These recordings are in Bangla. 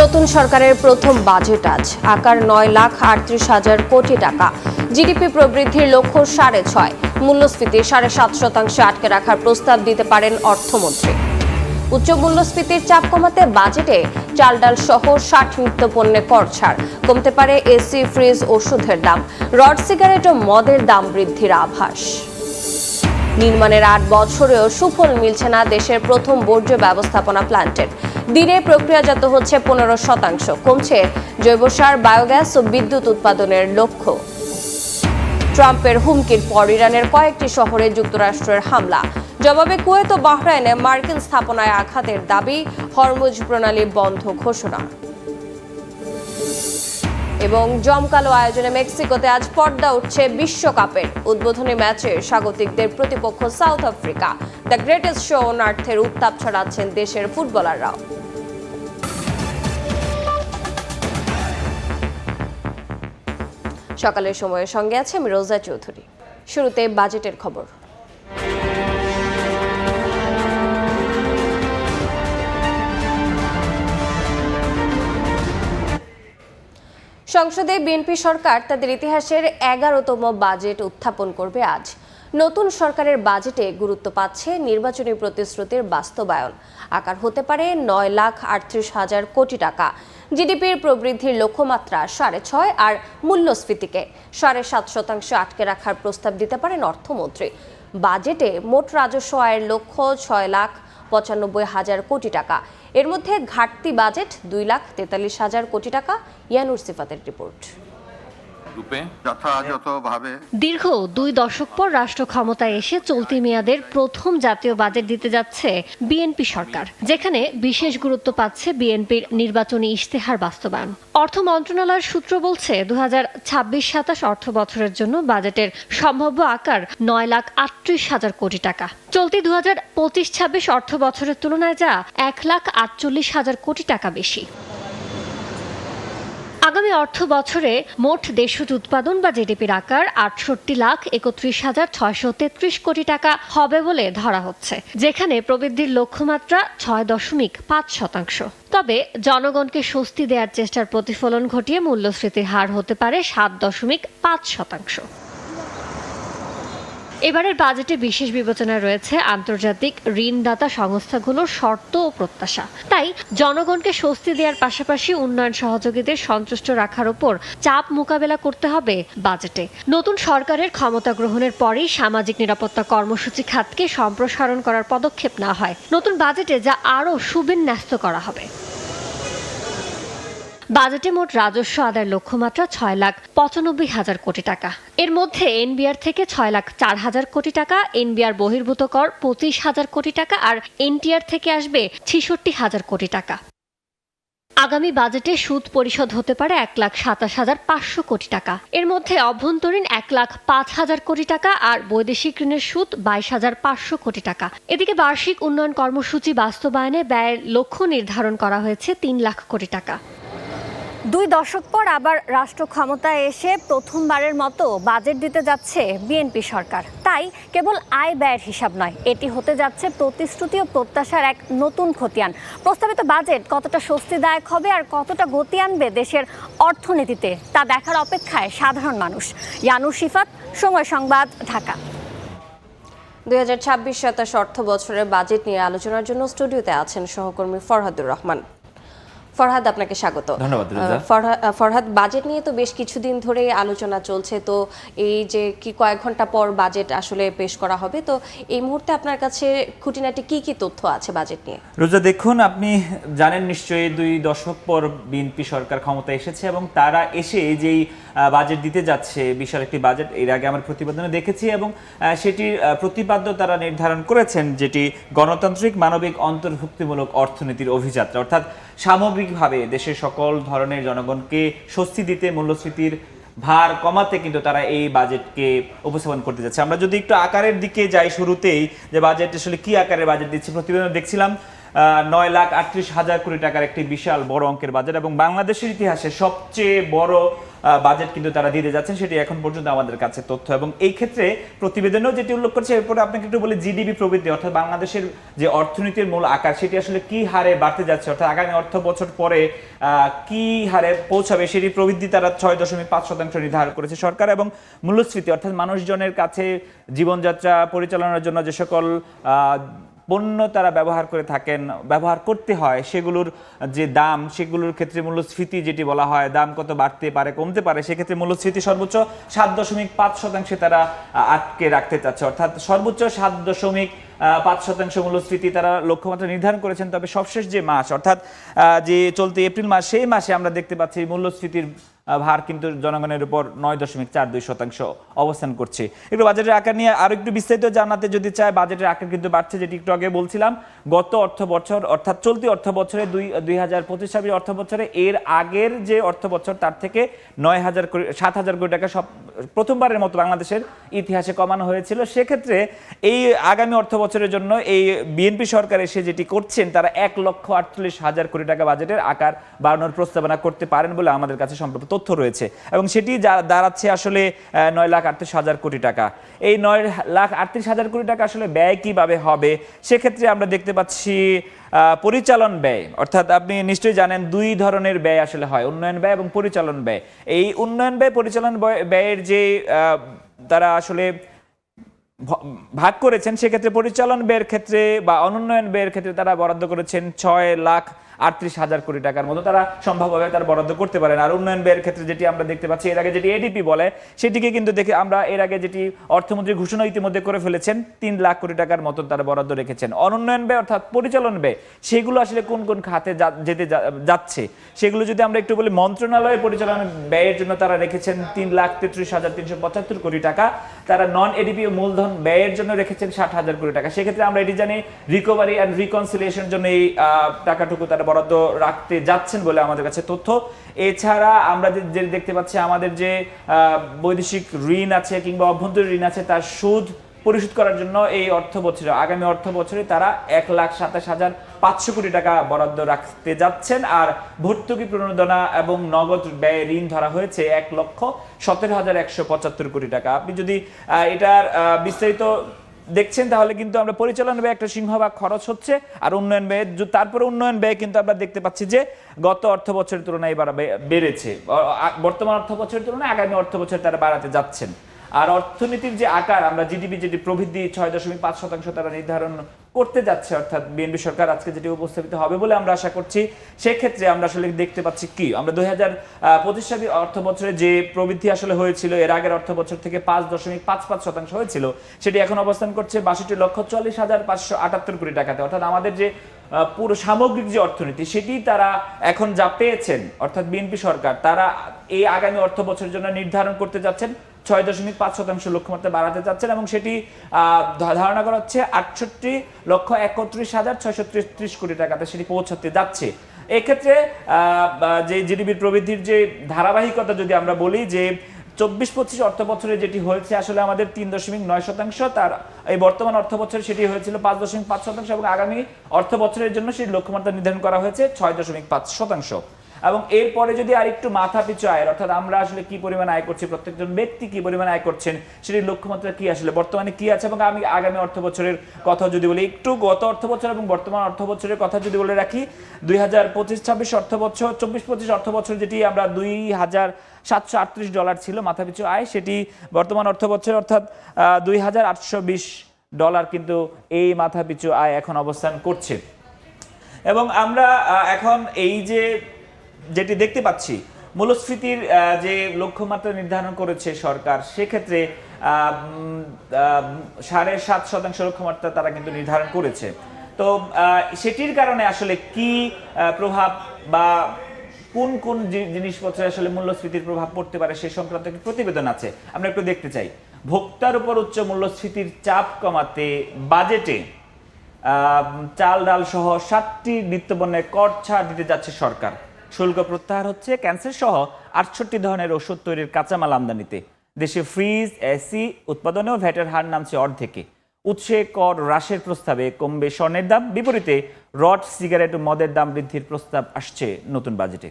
নতুন সরকারের প্রথম বাজেট আজ আকার 9,38,000 কোটি টাকা। জিডিপি প্রবৃদ্ধির লক্ষ্য 6.5, মূল্যস্ফীতি 7.5% আটকে রাখার প্রস্তাব দিতে পারেন অর্থমন্ত্রী। উচ্চ মূল্যস্ফীতির চাপ কমাতে বাজেটে চাল ডাল সহ 60 নিত্যপণ্যে কর ছাড়, কমতে পারে এসি, ফ্রিজ, ওষুধের দাম, রড সিগারেট ও মদের দাম বৃদ্ধির আভাস। নির্মাণের 8 বছরেও সুফল মিলছে না দেশের প্রথম বর্জ্য ব্যবস্থাপনা প্ল্যান্টের। দিনে প্রক্রিয়াজাত হচ্ছে 15%, কমছে জৈব সার, বায়োগ্যাস ও বিদ্যুৎ উৎপাদনের লক্ষ্য। ট্রাম্পের হুমকির পর ইরানের কয়েকটি শহরে যুক্তরাষ্ট্রের হামলা, জবাবে কুয়েত ও বাহরাইনে মার্কিন স্থাপনায় আঘাতের দাবি, হরমুজ প্রণালী বন্ধ ঘোষণা। এবং জমকালো আয়োজনে মেক্সিকোতে আজ পর্দা উঠছে বিশ্বকাপের। উদ্বোধনী ম্যাচে স্বাগতিকদের প্রতিপক্ষ South Africa. The greatest show on আর্থের উত্তাপ ছড়াচ্ছেন দেশের ফুটবলাররাও। সকালের সময়ের সঙ্গে আছে আমি রোজা চৌধুরী। শুরুতে বাজেটের খবর। সংসদে বিএনপি সরকার তাদের ইতিহাসের 11তম বাজেট উত্থাপন করবে আজ। নতুন সরকারের বাজেটে গুরুত্ব পাচ্ছে নির্বাচনী প্রতিশ্রুতির বাস্তবায়ন। আকার হতে পারে 9,38,000 কোটি টাকা। জিডিপির প্রবৃদ্ধির লক্ষ্যমাত্রা 6.5 আর মূল্যস্ফীতিকে 7.5% আটকে রাখার প্রস্তাব দিতে পারেন অর্থমন্ত্রী। বাজেটে মোট রাজস্ব আয়ের লক্ষ্য 6,95,000 কোটি টাকা। এর মধ্যে ঘাটতি বাজেট 2,43,000 কোটি টাকা। ইয়ানুর সিফাতের রিপোর্ট। দীর্ঘ 2 দশক পর রাষ্ট্র ক্ষমতায় এসে চলতি মেয়াদের প্রথম জাতীয় বাজেট দিতে যাচ্ছে বিএনপি সরকার, যেখানে বিশেষ গুরুত্ব পাচ্ছে বিএনপির নির্বাচনী ইশতেহার বাস্তবায়ন। অর্থ মন্ত্রণালয়ের সূত্র বলছে 2026-27 অর্থ বছরের জন্য বাজেটের সম্ভাব্য আকার 9,38,000 কোটি টাকা। চলতি 2025-26 অর্থ বছরের তুলনায় যা 1,48,000 কোটি টাকা বেশি। আগামী অর্থ বছরে মোট দেশজ উৎপাদন বা জিডিপির আকার 68,31,633 কোটি টাকা হবে বলে ধরা হচ্ছে, যেখানে প্রবৃদ্ধির লক্ষ্যমাত্রা 6.5%। তবে জনগণকে স্বস্তি দেওয়ার চেষ্টার প্রতিফলন ঘটিয়ে মূল্যস্ফীতির হার হতে পারে 7.5%। এবারের বাজেটে বিশেষ বিবেচনায় রয়েছে আন্তর্জাতিক ঋণদাতা সংস্থাগুলোর শর্ত ও প্রত্যাশা। তাই জনগণকে স্বস্তি দেওয়ার পাশাপাশি উন্নয়ন সহযোগীদের সন্তুষ্ট রাখার উপর চাপ মোকাবেলা করতে হবে বাজেটে। নতুন সরকারের ক্ষমতা গ্রহণের পরেই সামাজিক নিরাপত্তা কর্মসূচি খাতকে সম্প্রসারণ করার পদক্ষেপ নেওয়া হয় নতুন বাজেটে, যা আরও সুবিন্যস্ত করা হবে। বাজেটে মোট রাজস্ব আদায়ের লক্ষ্যমাত্রা 6,95,000 কোটি টাকা। এর মধ্যে এনবিআর থেকে 6,04,000 কোটি টাকা, এনবিআর বহির্ভূত কর 25,000 কোটি টাকা আর এনটিআর থেকে আসবে 66,000 কোটি টাকা। আগামী বাজেটে সুদ পরিশোধ হতে পারে 1,27,500 কোটি টাকা। এর মধ্যে অভ্যন্তরীণ 1,05,000 কোটি টাকা আর বৈদেশিক ঋণের সুদ 22,500 কোটি টাকা। এদিকে বার্ষিক উন্নয়ন কর্মসূচি বাস্তবায়নে ব্যয়ের লক্ষ্য নির্ধারণ করা হয়েছে 3 লাখ কোটি টাকা। 2 দশক পর আবার রাষ্ট্র ক্ষমতায় এসে প্রথমবারের মতো বাজেট দিতে যাচ্ছে বিএনপি সরকার। তাই কেবল আয় ব্যয়ের হিসাব নয়, এটি হতে যাচ্ছে প্রতিশ্রুতি ও প্রত্যাশার এক নতুন খতিয়ান। প্রস্তাবিত বাজেট কতটা স্বস্তিদায়ক হবে আর কতটা গতি আনবে দেশের অর্থনীতিতে, তা দেখার অপেক্ষায় সাধারণ মানুষ। ইয়ানুর সিফাত, সময় সংবাদ, ঢাকা। 2026-27 অর্থ বছরের বাজেট নিয়ে আলোচনার জন্য স্টুডিওতে আছেন সহকর্মী ফরহাদুর রহমান। ফরহাদ, আপনাকে স্বাগত। ধন্যবাদ। ফরহাদ, বাজেট নিয়ে তো বেশ কিছুদিন ধরে আলোচনা চলছে, তো এই যে কয়েক ঘন্টা পর বাজেট আসলে পেশ করা হবে, তো এই মুহূর্তে আপনার কাছে খুঁটিনাটি কি তথ্য আছে বাজেট নিয়ে? রোজা, দেখুন, আপনি জানেন নিশ্চয়ই 2 দশক পর বিএনপি সরকার ক্ষমতায় এসেছে এবং তারা এসে যেই বাজেট দিতে যাচ্ছে, বিশাল একটি বাজেট এর আগে আমার প্রতিবেদনে দেখেছি এবং সেটির প্রতিপাদ্য তারা নির্ধারণ করেছেন, যেটি গণতান্ত্রিক, মানবিক, অন্তর্ভুক্তিমূলক অর্থনীতির অভিযাত্রা। অর্থাৎ সামগ্রিকভাবে দেশের সকল ধরনের জনগণকে স্বস্তি দিতে, মূল্যস্ফীতির ভার কমাতে কিন্তু তারা এই বাজেটকে উপস্থাপন করতে যাচ্ছে। আমরা যদি একটু আকারের দিকে যাই শুরুতেই, যে বাজেট আসলে কি আকারের বাজেট দিচ্ছে, প্রতিবেদন দেখছিলাম 9,38,000 কোটি টাকার একটি বিশাল বড় অঙ্কের বাজেট এবং বাংলাদেশের ইতিহাসে সবচেয়ে বড় বাজেট কিন্তু তারা দিতে যাচ্ছেন, সেটি এখন পর্যন্ত আমাদের কাছে তথ্য। এবং এই ক্ষেত্রে প্রতিবেদনেও যেটি উল্লেখ করছে, এরপরে আপনাকে একটু বলি জিডিপি প্রবৃদ্ধি অর্থাৎ বাংলাদেশের যে অর্থনীতির মূল আকার সেটি আসলে কি হারে বাড়তে যাচ্ছে, অর্থাৎ আগামী অর্থ বছর পরে কি হারে পৌঁছাবে সেটি প্রবৃদ্ধি তারা 6.5% নির্ধারণ করেছে সরকার। এবং মূল্যস্ফীতি অর্থাৎ মানুষজনের কাছে জীবনযাত্রা পরিচালনার জন্য যে সকল পণ্য তারা ব্যবহার করতে হয় সেগুলোর যে দাম, সেগুলোর ক্ষেত্রে মূল্যস্ফীতি যেটি বলা হয়, দাম কত বাড়তে পারে কমতে পারে, সেক্ষেত্রে মূল্যস্ফীতি সর্বোচ্চ 7.5% তারা আটকে রাখতে চাচ্ছে, অর্থাৎ সর্বোচ্চ 7.5% মূল্যস্ফীতি তারা লক্ষ্যমাত্রা নির্ধারণ করেছেন। তবে সবশেষ যে মাস অর্থাৎ যে চলতি এপ্রিল মাস, সেই মাসে আমরা দেখতে পাচ্ছি মূল্যস্ফীতির ভার কিন্তু জনগণের উপর 9.42% অবস্থান করছে। একটু বাজেটের আকার নিয়ে আরো একটু বিস্তারিত জানাতে যদি চাই, বাজেটের আকার কিন্তু বাড়ছে, যেটি একটু আগে বলছিলাম। গত অর্থ বছর অর্থাৎ চলতি অর্থ বছরে 2025 অর্থ বছরে এর আগের যে অর্থ বছর তার থেকে 7,000 কোটি টাকা সব প্রথমবারের মতো বাংলাদেশের ইতিহাসে কমানো হয়েছিল। সেক্ষেত্রে এই আগামী অর্থ বছরের জন্য এই বিএনপি সরকার এসে যেটি করছেন, তারা 1,48,000 কোটি টাকা বাজেটের আকার বাড়ানোর প্রস্তাবনা করতে পারেন বলে আমাদের কাছে সম্পর্ক তথ্য রয়েছে এবং সেটি দাঁড়াচ্ছে আসলে 9,38,000 কোটি টাকা। এই 9,38,000 কোটি টাকা আসলে ব্যয় কিভাবে হবে, সেক্ষেত্রে আমরা দেখতে পাচ্ছি পরিচালন ব্যয়, অর্থাৎ আপনি নিশ্চয়ই জানেন দুই ধরনের ব্যয় আসলে হয়, উন্নয়ন ব্যয় এবং পরিচালন ব্যয়। এই উন্নয়ন ব্যয় পরিচালন ব্যয়ের যে তারা আসলে ভাগ করেছেন, সেক্ষেত্রে পরিচালন ব্যয়ের ক্ষেত্রে বা অনুন্নয়ন ব্যয়ের ক্ষেত্রে তারা বরাদ্দ করেছেন 6,38,000 কোটি টাকার মতো তারা সম্ভাব্যভাবে তারা বরাদ্দ করতে পারেন। আর উন্নয়ন ব্যয়ের ক্ষেত্রে যেটি আমরা দেখতে পাচ্ছি, এর আগে যেটি এডিপি বলে সেটিকে কিন্তু দেখে আমরা এর আগে যেটি অর্থমন্ত্রী ঘোষণা ইতিমধ্যে করে ফেলেছেন 3 লাখ কোটি টাকার মতো তারা বরাদ্দ রেখেছেন। অনুন্নয়ন ব্যয় অর্থাৎ পরিচালন ব্যয়, সেগুলো আসলে কোন কোন খাতে যেতে যাচ্ছে সেগুলো যদি আমরা একটু বলি, মন্ত্রণালয়ের পরিচালন ব্যয়ের জন্য তারা রেখেছেন 3,33,375 কোটি টাকা। তারা নন এডিপি মূলধন ব্যয়ের জন্য রেখেছেন 60,000 কোটি টাকা। সেক্ষেত্রে আমরা এটি জানি রিকভারি অ্যান্ড রিকনসিলিয়েশনের জন্য এই টাকাটুকু তারা বরাদ্দ রাখতে যাচ্ছেন বলে আমাদের কাছে তথ্য। এছাড়া আমরা যে দেখতে পাচ্ছি আমাদের যে বৈদেশিক ঋণ আছে কিংবা অভ্যন্তরীণ ঋণ আছে তার সুদ পরিশোধ করার জন্য এই অর্থ বছরে আগামী অর্থ বছরে তারা 1,27,500 কোটি টাকা বরাদ্দ রাখতে যাচ্ছেন। আর ভর্তুকি প্রণোদনা এবং নগদ ব্যয় ঋণ ধরা হয়েছে 1,17,175 কোটি টাকা। আপনি যদি এটার বিস্তারিত দেখছেন তাহলে কিন্তু আমরা পরিচালন ব্যয় একটা সিংহভাগ খরচ হচ্ছে, আর উন্নয়ন ব্যয় তারপরে উন্নয়ন ব্যয় কিন্তু আমরা দেখতে পাচ্ছি যে গত অর্থ বছরের তুলনায় এবার বেড়েছে, বর্তমান অর্থ বছরের তুলনায় আগামী অর্থ বছর তারা বাড়াতে যাচ্ছেন। আর অর্থনীতির যে আকার আমরা জিডিপি যেটি প্রবৃদ্ধি 6.5% তারা নির্ধারণ করতে যাচ্ছে, অর্থাৎ বিএনপি সরকার আজকে যেটি উপস্থাপিত হবে বলে আমরা আশা করছি। সেক্ষেত্রে আমরা আসলে দেখতে পাচ্ছি কি, আমরা 2025 অর্থ বছরে যে প্রবৃদ্ধি আসলে হয়েছিল এর আগের অর্থ বছর থেকে 5.55% হয়েছিল, সেটি এখন অবস্থান করছে 62,40,578 কোটি টাকাতে। অর্থাৎ আমাদের যে পুরো সামগ্রিক যে অর্থনীতি সেটি তারা এখন যা পেয়েছেন, অর্থাৎ বিএনপি সরকার তারা এই আগামী অর্থ বছরের জন্য নির্ধারণ করতে যাচ্ছেন 6.5% লক্ষ্যমাত্রা বাড়াতে যাচ্ছেন এবং সেটি ধারণা করা হচ্ছে 68,31,633 কোটি টাকাতে সেটি পৌঁছাতে যাচ্ছে। এক্ষেত্রে যে জিডিপির প্রবৃদ্ধির যে ধারাবাহিকতা যদি আমরা বলি যে 24-25 অর্থ বছরে যেটি হয়েছে আসলে আমাদের 3.9%, তার এই বর্তমান অর্থ বছরে সেটি হয়েছিল 5.5% এবং আগামী অর্থ বছরের জন্য সেই লক্ষ্যমাত্রা নির্ধারণ করা হয়েছে 6.5%। এবং এরপরে যদি আরেকটু মাথা পিছু আয়ের, অর্থাৎ আমরা আসলে কি পরিমাণ আয় করছি, প্রত্যেকজন ব্যক্তি কি পরিমাণ আয় করছেন, সেটির লক্ষ্যমাত্রা কি আসলে বর্তমানে কি আছে এবং আমি আগামী অর্থ বছরের কথা যদি বলি, একটু গত অর্থ বছর এবং বর্তমান অর্থ বছরের কথা যদি বলে রাখি, 2025-26 অর্থ বছর 24-25 অর্থ বছর যেটি আমরা $2,738 ছিল মাথাপিছু আয়, সেটি বর্তমান অর্থ বছর অর্থাৎ $2,820 কিন্তু এই মাথাপিছু আয় এখন অবস্থান করছে। এবং আমরা এখন এই যেটি দেখতে পাচ্ছি মূল্যস্ফীতির যে লক্ষ্যমাত্রা নির্ধারণ করেছে সরকার, সেক্ষেত্রে 7.5% লক্ষ্যমাত্রা তারা কিন্তু নির্ধারণ করেছে। তো সেটির কারণে আসলে কি প্রভাব বা কোন কোন জিনিসপত্রে আসলে মূল্যস্ফীতির প্রভাব পড়তে পারে সে সংক্রান্ত একটি প্রতিবেদন আছে, আমরা একটু দেখতে চাই। ভোক্তার উপর উচ্চ মূল্যস্ফীতির চাপ কমাতে বাজেটে চাল ডাল সহ 7টি নিত্যপণ্যের কর ছাড় দিতে যাচ্ছে সরকার। শুল্ক প্রত্যাহার হচ্ছে ক্যান্সার সহ 68 ধরনের ওষুধ তৈরির কাঁচামাল আমদানিতে। দেশে ফ্রিজ, এসি উৎপাদনেও ভ্যাটের হার নামছে অর্ধেকে। উৎসে কর হ্রাসের প্রস্তাবে কমবে স্বর্ণের দাম, বিপরীতে রড, সিগারেট ও মদের দাম বৃদ্ধির প্রস্তাব আসছে নতুন বাজেটে।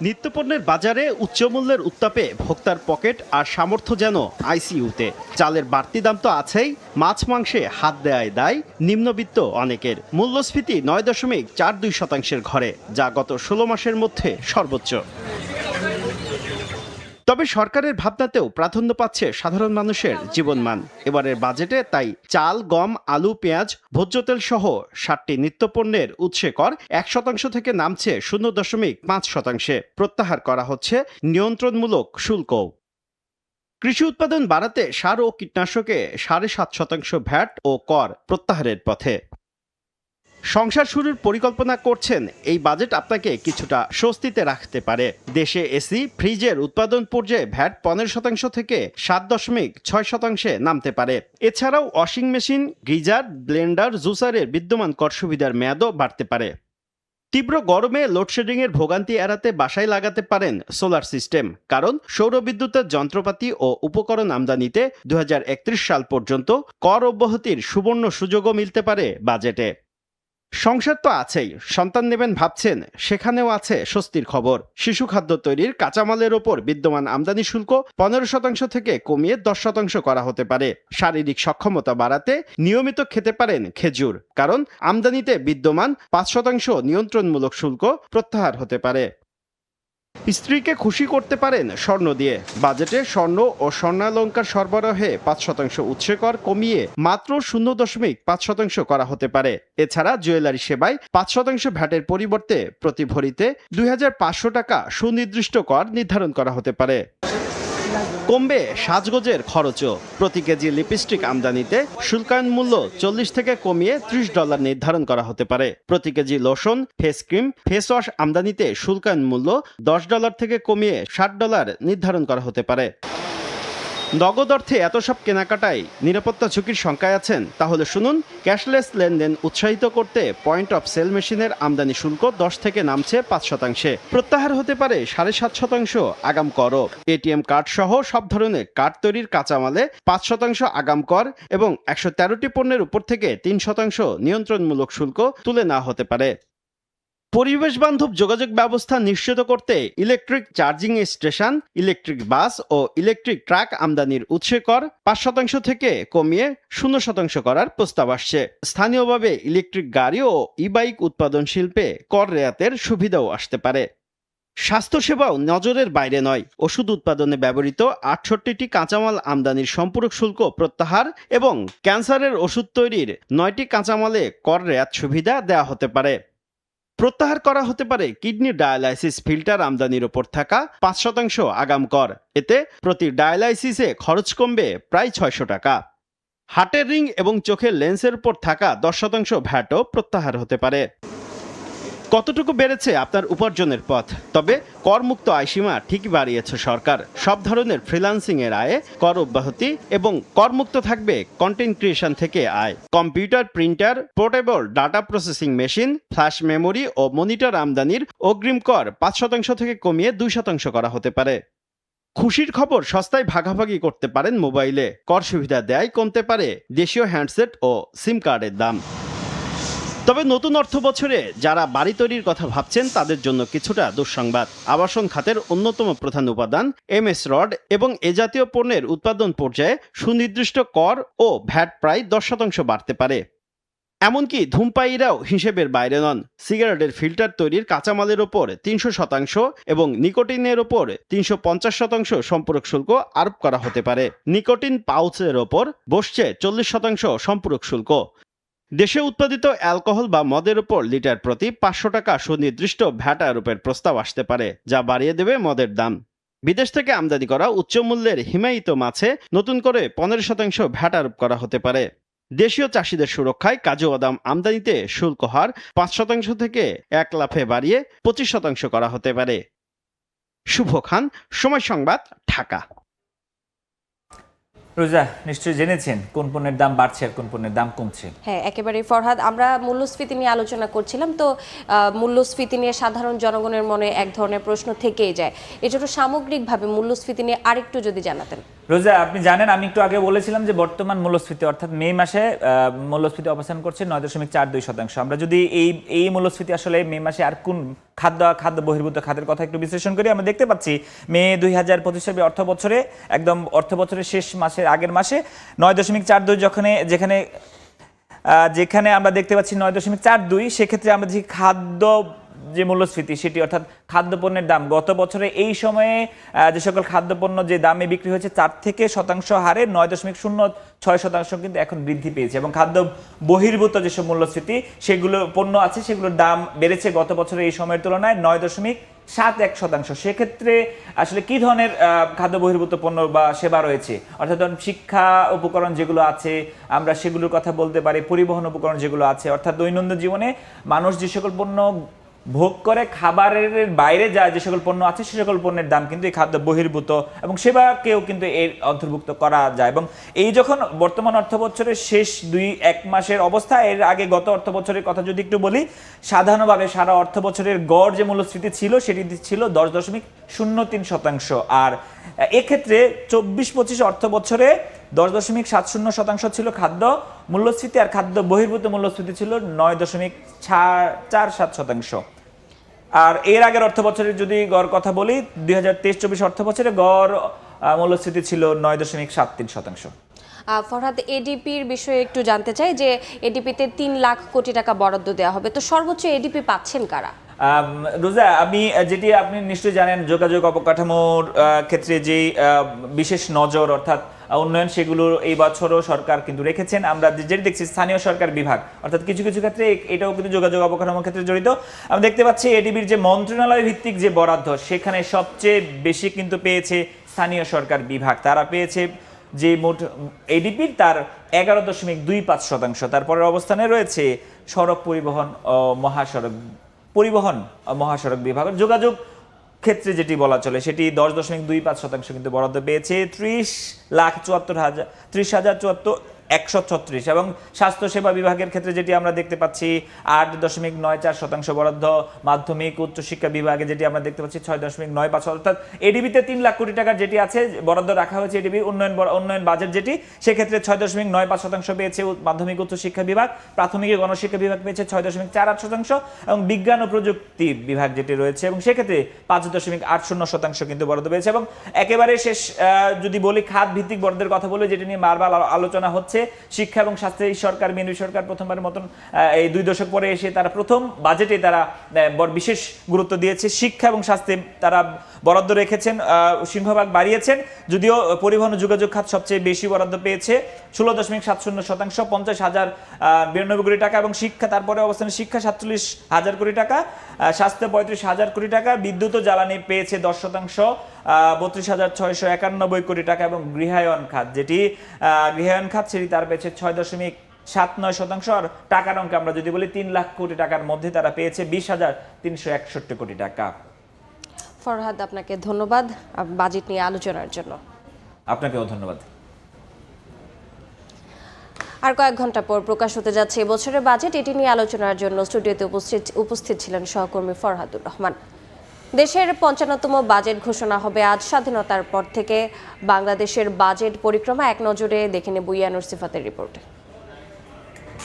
নিত্যপণ্যের বাজারে উচ্চমূল্যের উত্তাপে ভোক্তার পকেট আর সামর্থ্য যেন আইসিইউতে। চালের বাড়তি দাম তো আছেই, মাছ মাংসে হাত দেয়ায় দায় নিম্নবিত্ত অনেকের। মূল্যস্ফীতি 9.42% ঘরে, যা গত 16 মাসের মধ্যে সর্বোচ্চ। তবে সরকারের ভাবনাতেও প্রাধান্য পাচ্ছে সাধারণ মানুষের জীবনমান। এবারের বাজেটে তাই চাল, গম, আলু, পেঁয়াজ, ভোজ্য তেল সহ 60টি নিত্যপণ্যের উৎসে কর 1% থেকে নামছে 0.5%। প্রত্যাহার করা হচ্ছে নিয়ন্ত্রণমূলক শুল্ক। কৃষি উৎপাদন বাড়াতে সার ও কীটনাশকে 7.5% ভ্যাট ও কর প্রত্যাহারের পথে। সংসার শুরুর পরিকল্পনা করছেন, এই বাজেট আপনাকে কিছুটা স্বস্তিতে রাখতে পারে। দেশে এসি, ফ্রিজের উৎপাদন পর্যায়ে ভ্যাট 15% থেকে 7.6% নামতে পারে। এছাড়াও ওয়াশিং মেশিন, গিজার, ব্লেন্ডার, জুসারের বিদ্যমান কর সুবিধার মেয়াদও বাড়তে পারে। তীব্র গরমে লোডশেডিংয়ের ভোগান্তি এড়াতে বাসায় লাগাতে পারেন সোলার সিস্টেম, কারণ সৌরবিদ্যুতের যন্ত্রপাতি ও উপকরণ আমদানিতে 2031 সাল পর্যন্ত কর অব্যাহতির সুবর্ণ সুযোগও মিলতে পারে বাজেটে। সংসার তো আছেই, সন্তান নেবেন ভাবছেন, সেখানেও আছে স্বস্তির খবর। শিশু খাদ্য তৈরির কাঁচামালের ওপর বিদ্যমান আমদানি শুল্ক 15% থেকে কমিয়ে 10% করা হতে পারে। শারীরিক সক্ষমতা বাড়াতে নিয়মিত খেতে পারেন খেজুর, কারণ আমদানিতে বিদ্যমান 5% নিয়ন্ত্রণমূলক শুল্ক প্রত্যাহার হতে পারে। স্ত্রীকে খুশি করতে পারেন স্বর্ণ দিয়ে। বাজেটে স্বর্ণ ও স্বর্ণালংকার সরবরাহে 5% উৎসে কর কমিয়ে মাত্র 0.5% করা হতে পারে। এছাড়া জুয়েলারি সেবায় 5% ভ্যাটের পরিবর্তে প্রতি ভরিতে 2,500 টাকা সুনির্দিষ্ট কর নির্ধারণ করা হতে পারে। কমবে সাজগোজের খরচও। প্রতি কেজি লিপস্টিক আমদানিতে শুল্কায়ন মূল্য 40 থেকে কমিয়ে $30 নির্ধারণ করা হতে পারে। প্রতি KG lotion, face cream, face wash আমদানিতে শুল্কায়ন মূল্য $10 থেকে কমিয়ে $60 নির্ধারণ করা হতে পারে। নগদ অর্থে এত সব কেনাকাটায় নিরাপত্তা ঝুঁকির শঙ্কায় আছেন? তাহলে শুনুন, ক্যাশলেস লেনদেন উৎসাহিত করতে পয়েন্ট অফ সেল মেশিনের আমদানি শুল্ক 10 থেকে নামছে 5%। প্রত্যাহার হতে পারে 7.5% আগাম করও। এটিএম কার্ড সহ সব ধরনের কার্ড তৈরির কাঁচামালে 5% আগাম কর এবং 113টি পণ্যের উপর থেকে 3% নিয়ন্ত্রণমূলক শুল্ক তুলে নেওয়া হতে পারে। পরিবেশ বান্ধব যোগাযোগ ব্যবস্থা নিশ্চিত করতে electric charging station, electric bus ও ইলেকট্রিক ট্রাক আমদানির উৎসে কর 5% থেকে কমিয়ে 0% করার প্রস্তাব আসছে। স্থানীয়ভাবে ইলেকট্রিক গাড়ি ও ই-বাইক উৎপাদন শিল্পে কর রেয়াতের সুবিধাও আসতে পারে। স্বাস্থ্যসেবাও নজরের বাইরে নয়। ওষুধ উৎপাদনে ব্যবহৃত 68টি কাঁচামাল আমদানির সম্পূরক শুল্ক প্রত্যাহার এবং ক্যান্সারের ওষুধ তৈরির 9টি কাঁচামালে কর রেয়াত সুবিধা দেওয়া হতে পারে। প্রত্যাহার করা হতে পারে কিডনি ডায়ালাইসিস ফিল্টার আমদানির ওপর থাকা 5% আগাম কর। এতে প্রতি ডায়ালাইসিসে খরচ কমবে প্রায় 600 টাকা। হার্টের রিং এবং চোখের লেন্সের উপর থাকা 10% ভ্যাটও প্রত্যাহার হতে পারে। কতটুকু বেড়েছে আপনার উপার্জনের পথ? তবে করমুক্ত আয়সীমা ঠিকই বাড়িয়েছে সরকার। সব ধরনের ফ্রিল্যান্সিং এর আয়ে কর অব্যাহতি এবং করমুক্ত থাকবে কন্টেন্ট ক্রিয়েশন থেকে আয়। Computer, printer, portable data processing machine, flash memory ও মনিটর আমদানির অগ্রিম কর 5% থেকে কমিয়ে 2% করা হতে পারে। খুশির খবর, সস্তায় ভাগাভাগি করতে পারেন মোবাইলে। কর সুবিধা দেয় কমতে পারে দেশীয় হ্যান্ডসেট ও সিম কার্ডের দাম। তবে নতুন অর্থ বছরে যারা বাড়ি তৈরির কথা ভাবছেন তাদের জন্য কিছুটা দুঃসংবাদ। আবাসন খাতের অন্যতম প্রধান উপাদান এমএস রড এবং এ জাতীয় পণ্যের উৎপাদন পর্যায়ে সুনির্দিষ্ট কর ও ভ্যাট প্রায় 10% বাড়তে পারে। এমনকি ধূমপায়ীরাও হিসেবের বাইরে নন। সিগারেটের ফিল্টার তৈরির কাঁচামালের ওপর 300% এবং নিকোটিনের ওপর 350% সম্পূরক শুল্ক আরোপ করা হতে পারে। নিকোটিন পাউচের ওপর বসছে 40% সম্পূরক শুল্ক। দেশে উৎপাদিত অ্যালকোহল বা মদের উপর লিটার প্রতি 500 টাকা সুনির্দিষ্ট ভ্যাট আরোপের প্রস্তাব আসতে পারে, যা বাড়িয়ে দেবে মদের দাম। বিদেশ থেকে আমদানি করা উচ্চ মূল্যের হিমায়িত মাছে নতুন করে 15% ভ্যাট আরোপ করা হতে পারে। দেশীয় চাষিদের সুরক্ষায় কাজু বাদাম আমদানিতে শুল্ক হার 5% থেকে 1 লাফে বাড়িয়ে 25% করা হতে পারে। শুভ খান, সময় সংবাদ, ঢাকা। রোজা নিশ্চয়ই জেনেছেন কোন পণ্যের দাম বাড়ছে আর কোন পণ্যের দাম কমছে। হ্যাঁ, একেবারে ফরহাদ, আমরা মূল্যস্ফীতি নিয়ে আলোচনা করছিলাম, তো মূল্যস্ফীতি নিয়ে সাধারণ জনগণের মনে এক ধরনের প্রশ্ন থেকেই যায়। এজন্য সামগ্রিকভাবে মূল্যস্ফীতি নিয়ে আরেকটু যদি জানাতেন। রোজা, আপনি জানেন আমি একটু আগে বলেছিলাম যে বর্তমান মূল্যস্ফীতি অর্থাৎ মে মাসে মূল্যস্ফীতি অবস্থান করছে 9.42%। আমরা যদি এই মূল্যস্ফীতি আসলে মে মাসে আর কোন খাদ্য বহির্ভূত খাতের কথা একটু বিশ্লেষণ করি, আমরা দেখতে পাচ্ছি মে 2025 অর্থ বছরে একদম অর্থ বছরের শেষ মাসের আগের মাসে 9.42, যেখানে আমরা দেখতে পাচ্ছি 9.42, সেক্ষেত্রে আমরা যে খাদ্য যে মূল্যস্ফীতি সেটি অর্থাৎ খাদ্যপণ্যের দাম গত বছরে এই সময়ে যে সকল খাদ্যপণ্য যে দামে বিক্রি হয়েছে 4% হারে 9.06% কিন্তু এখন বৃদ্ধি পেয়েছে, এবং খাদ্য বহির্ভূত যেসব মূল্যস্ফীতি সেগুলো পণ্য আছে সেগুলোর দাম বেড়েছে গত বছরে এই সময়ের তুলনায় 9.71%। সেক্ষেত্রে আসলে কি ধরনের খাদ্য বহির্ভূত পণ্য বা সেবা রয়েছে, অর্থাৎ শিক্ষা উপকরণ যেগুলো আছে আমরা সেগুলোর কথা বলতে পারি, পরিবহন উপকরণ যেগুলো আছে, অর্থাৎ দৈনন্দিন জীবনে মানুষ যে সকল পণ্য ভোগ করে খাবারের বাইরে যে সকল পণ্য আছে সে সকল পণ্যের দাম কিন্তু এই খাদ্য বহির্ভূত এবং সেবাকেও কিন্তু এর অন্তর্ভুক্ত করা যায়। এবং এই যখন বর্তমান অর্থ বছরের শেষ 1 মাসের অবস্থা, এর আগে গত অর্থ বছরের কথা যদি একটু বলি, সাধারণভাবে সারা অর্থ বছরের গড় যে মূল্যস্ফীতি ছিল সেটি ছিল 10.03%, আর এক্ষেত্রে 24-25 অর্থ বছরে 10.70% ছিল খাদ্য মূল্যস্ফীতি, আর খাদ্য বহির্ভূত মূল্যস্ফীতি ছিল 9.47%। আর এর আগের অর্থ বছরের যদি গড় কথা বলি, 2023-24 অর্থ বছরে গড় মূল্যস্ফীতি ছিল 9.73%। ফরহাদ, এডিপির বিষয়ে একটু জানতে চাই যে এডিপিতে 3 লাখ কোটি টাকা বরাদ্দ দেওয়া হবে, তো সর্বোচ্চ এডিপি পাচ্ছেন কারা? রোজা, আমি যেটি আপনি নিশ্চয়ই জানেন, যোগাযোগ অবকাঠামোর ক্ষেত্রে যে বিশেষ নজর অর্থাৎ উন্নয়ন সেগুলো এই বছরও সরকার কিন্তু রেখেছেন। আমরা যেটি দেখছি স্থানীয় সরকার বিভাগ অর্থাৎ কিছু কিছু ক্ষেত্রে এটাও কিন্তু যোগাযোগ অবকাঠামোর ক্ষেত্রে জড়িত। আমরা দেখতে পাচ্ছি এডিবির যে মন্ত্রণালয় ভিত্তিক যে বরাদ্দ সেখানে সবচেয়ে বেশি কিন্তু পেয়েছে স্থানীয় সরকার বিভাগ। তারা পেয়েছে যে মোট এডিপির তার 11.25%। তারপরের অবস্থানে রয়েছে সড়ক পরিবহন ও মহাসড়ক বিভাগ। যোগাযোগ ক্ষেত্রে যেটি বলা চলে সেটি 10.25% কিন্তু বরাদ্দ পেয়েছে 30,74,136, এবং স্বাস্থ্যসেবা বিভাগের ক্ষেত্রে যেটি আমরা দেখতে পাচ্ছি 8.94% বরাদ্দ, মাধ্যমিক উচ্চ শিক্ষা বিভাগে যেটি আমরা দেখতে পাচ্ছি 6.95%। অর্থাৎ এডিবিতে 3 লাখ কোটি টাকার যেটি আছে বরাদ্দ রাখা হয়েছে এডিবি উন্নয়ন বাজেট, যেটি সেক্ষেত্রে 6.95% পেয়েছে মাধ্যমিক উচ্চ শিক্ষা বিভাগ, প্রাথমিক গণশিক্ষা বিভাগ পেয়েছে 6.48%, এবং বিজ্ঞান ও প্রযুক্তি বিভাগ যেটি রয়েছে এবং সেক্ষেত্রে 5.80% কিন্তু বরাদ্দ পেয়েছে। এবং একেবারে শেষ যদি বলি খাত ভিত্তিক বরাদ্দের কথা বলে যেটি নিয়ে বারবার আলোচনা হচ্ছে, শিক্ষা এবং স্বাস্থ্যে এই সরকার বিএনপি সরকার প্রথমবারের মতন এই 2 দশক পরে এসে তারা প্রথম বাজেটে তারা বিশেষ গুরুত্ব দিয়েছে শিক্ষা এবং স্বাস্থ্যে তারা বরাদ্দ রেখেছেন, সিংহভাগ বাড়িয়েছেন। যদিও পরিবহন ও যোগাযোগ খাত সবচেয়ে বেশি বরাদ্দ পেয়েছে 16.70%, 50,092 কোটি টাকা, এবং শিক্ষা তারপরে অবস্থানে শিক্ষা 47,000 কোটি টাকা, স্বাস্থ্য 35,000 কোটি টাকা, বিদ্যুৎ ও জ্বালানি পেয়েছে 10%, 32,691 কোটি টাকা, এবং গৃহায়ন খাত সেটি তার পেয়েছে 6.79%। আর টাকার অঙ্কে আমরা যদি বলি 3 লাখ কোটি টাকার মধ্যে তারা পেয়েছে 20,361 কোটি টাকা। ফরহাদ, আপনাকে ধন্যবাদ বাজেট নিয়ে আলোচনার জন্য। আপনাকেও ধন্যবাদ। আর কয়েক ঘন্টা পর প্রকাশ হতে যাচ্ছে এবছরের বাজেট, এটি নিয়ে আলোচনার জন্য স্টুডিওতে উপস্থিত ছিলেন সহকর্মী ফরহাদুর রহমান। দেশের 55তম বাজেট ঘোষণা হবে আজ। স্বাধীনতার পর থেকে বাংলাদেশের বাজেট পরিক্রমা এক নজরে দেখে নেব ইয়ানুর সিফাতের রিপোর্টে।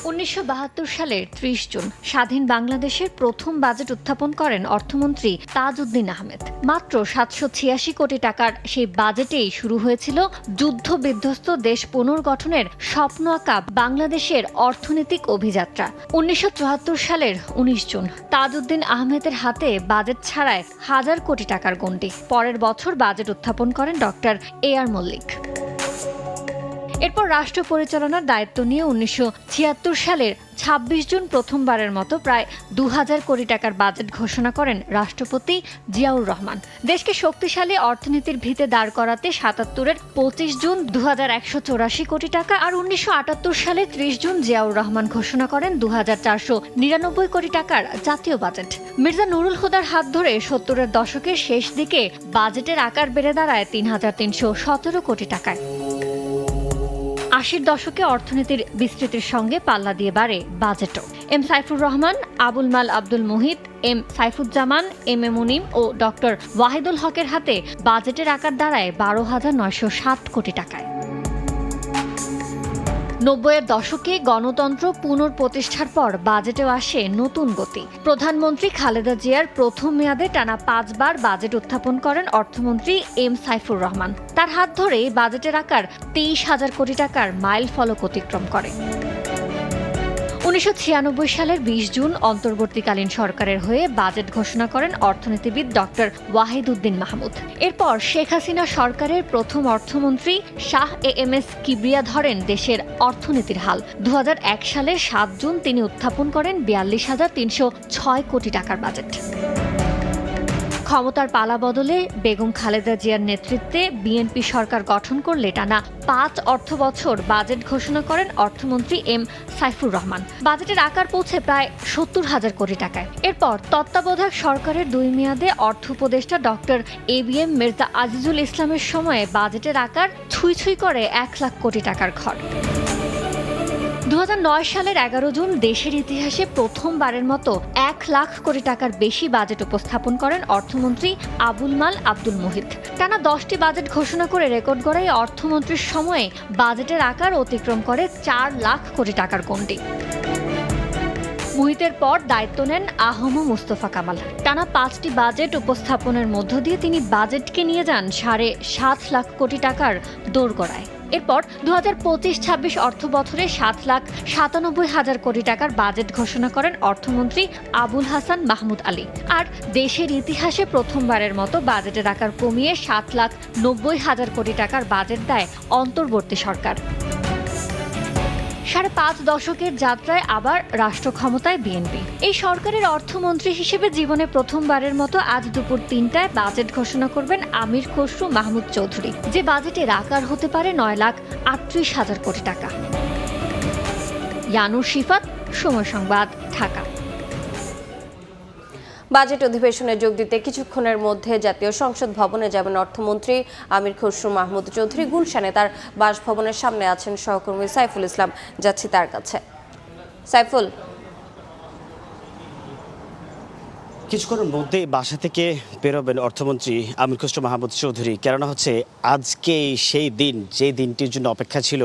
1972 সালের 30 জুন স্বাধীন বাংলাদেশের প্রথম বাজেট উত্থাপন করেন অর্থমন্ত্রী তাজউদ্দিন আহমেদ। মাত্র 786 কোটি টাকার সেই বাজেটেই শুরু হয়েছিল যুদ্ধ বিধ্বস্ত দেশ পুনর্গঠনের স্বপ্ন আঁকা বাংলাদেশের অর্থনৈতিক অভিযাত্রা। 1974 সালের 19 জুন তাজউদ্দিন আহমেদের হাতে বাজেট ছাড়ায় 1000 কোটি টাকার গণ্ডি। পরের বছর বাজেট উত্থাপন করেন ডক্টর AR মল্লিক। এরপর রাষ্ট্র পরিচালনার দায়িত্ব নিয়ে 1976 সালের 26 জুন প্রথমবারের মতো প্রায় 2000 কোটি টাকার বাজেট ঘোষণা করেন রাষ্ট্রপতি জিয়াউর রহমান। দেশকে শক্তিশালী অর্থনীতির ভিতে দাঁড় করাতে 77-এর 25 জুন 2184 কোটি টাকা, আর 1978 সালে 30 জুন জিয়াউর রহমান ঘোষণা করেন 2499 কোটি টাকার জাতীয় বাজেট। মির্জা নুরুল হুদার হাত ধরে 70-এর দশকের শেষ দিকে বাজেটের আকার বেড়ে দাঁড়ায় 3317 কোটি টাকায়। 80-র দশকে অর্থনীতির বিস্তৃতির সঙ্গে পাল্লা দিয়ে বাড়ে বাজেটও। এম সাইফুর রহমান, আবুল মাল Abdul Muhith, M Saifuzzaman, M A Munim O doctor Wahidul হকের হাতে বাজেটের আকার দাঁড়ায় 12,907 কোটি টাকায়। 90-এর দশকে গণতন্ত্র পুনঃপ্রতিষ্ঠার পর বাজেটেও আসে নতুন গতি। প্রধানমন্ত্রী খালেদা জিয়ার প্রথম মেয়াদে টানা 5 বার বাজেট উত্থাপন করেন অর্থমন্ত্রী এম সাইফুর রহমান। তার হাত ধরেই বাজেটের আকার 23,000 কোটি টাকার মাইল ফলক অতিক্রম করে। 1996 সালের 20 জুন অন্তর্বর্তীকালীন সরকারের হয়ে বাজেট ঘোষণা করেন অর্থনীতিবিদ ডক্টর ওয়াহিদ উদ্দিন মাহমুদ। এরপর শেখ হাসিনা সরকারের প্রথম অর্থমন্ত্রী শাহ এএমএস কিবরিয়া ধরেন দেশের অর্থনীতির হাল। 2001 সালের 7 জুন তিনি উত্থাপন করেন 42,306 কোটি টাকার বাজেট। ক্ষমতার পালা বদলে বেগম খালেদা জিয়ার নেতৃত্বে বিএনপি সরকার গঠন করলে টানা 5 অর্থবছর বাজেট ঘোষণা করেন অর্থমন্ত্রী এম সাইফুর রহমান। বাজেটের আকার পৌঁছে প্রায় 70,000 কোটি টাকায়। এরপর তত্ত্বাবধায়ক সরকারের 2 মেয়াদে অর্থ উপদেষ্টা ডক্টর এবিএম মির্জা আজিজুল ইসলামের সময়ে বাজেটের আকার ছুঁই করে 1 লাখ কোটি টাকার ঘর। 2009 সালের 11 জুন দেশের ইতিহাসে প্রথমবারের মতো 1 লাখ কোটি টাকার বেশি বাজেট উপস্থাপন করেন অর্থমন্ত্রী আবুল মাল আব্দুল মুহিত। টানা 10টি বাজেট ঘোষণা করে রেকর্ড গড়ায় অর্থমন্ত্রীর সময়ে বাজেটের আকার অতিক্রম করে 4 লাখ কোটি টাকার গণ্ডি। মুহিতের পর দায়িত্ব নেন আহম মুস্তফা কামাল। টানা 5টি বাজেট উপস্থাপনের মধ্য দিয়ে তিনি বাজেটকে নিয়ে যান 7.5 লাখ কোটি টাকার দোরগোড়ায়। এরপর 2025-26 অর্থ বছরে 7,97,000 কোটি টাকার বাজেট ঘোষণা করেন অর্থমন্ত্রী আবুল হাসান মাহমুদ আলী। আর দেশের ইতিহাসে প্রথমবারের মতো বাজেটের আকার কমিয়ে 7,90,000 কোটি টাকার বাজেট দেয় অন্তর্বর্তী সরকার। 5.5 দশকের যাত্রায় আবার রাষ্ট্র ক্ষমতায় বিএনপি। এই সরকারের অর্থমন্ত্রী হিসেবে জীবনে প্রথমবারের মতো আজ দুপুর 3টায় বাজেট ঘোষণা করবেন আমির খসরু মাহমুদ চৌধুরী, যে বাজেটের আকার হতে পারে 9,38,000 কোটি টাকা। ইয়ানুর শিফাত, সময় সংবাদ, ঢাকা। বাজেট অধিবেশনে যোগ দিতে কিছুক্ষণের মধ্যে জাতীয় সংসদ ভবনে যাবেন অর্থমন্ত্রী আমির খসরু মাহমুদ চৌধুরী। গুলশানে তার বাসভবনের সামনে আছেন সহকর্মী সাইফুল ইসলাম, যাচ্ছি তার কাছে। সাইফুল, কিছুক্ষণের মধ্যেই বাসা থেকে বেরোবেন অর্থমন্ত্রী আমির খসরু মাহমুদ চৌধুরী। কেননা হচ্ছে আজকে সেই দিন, যে দিনটির জন্য অপেক্ষা ছিল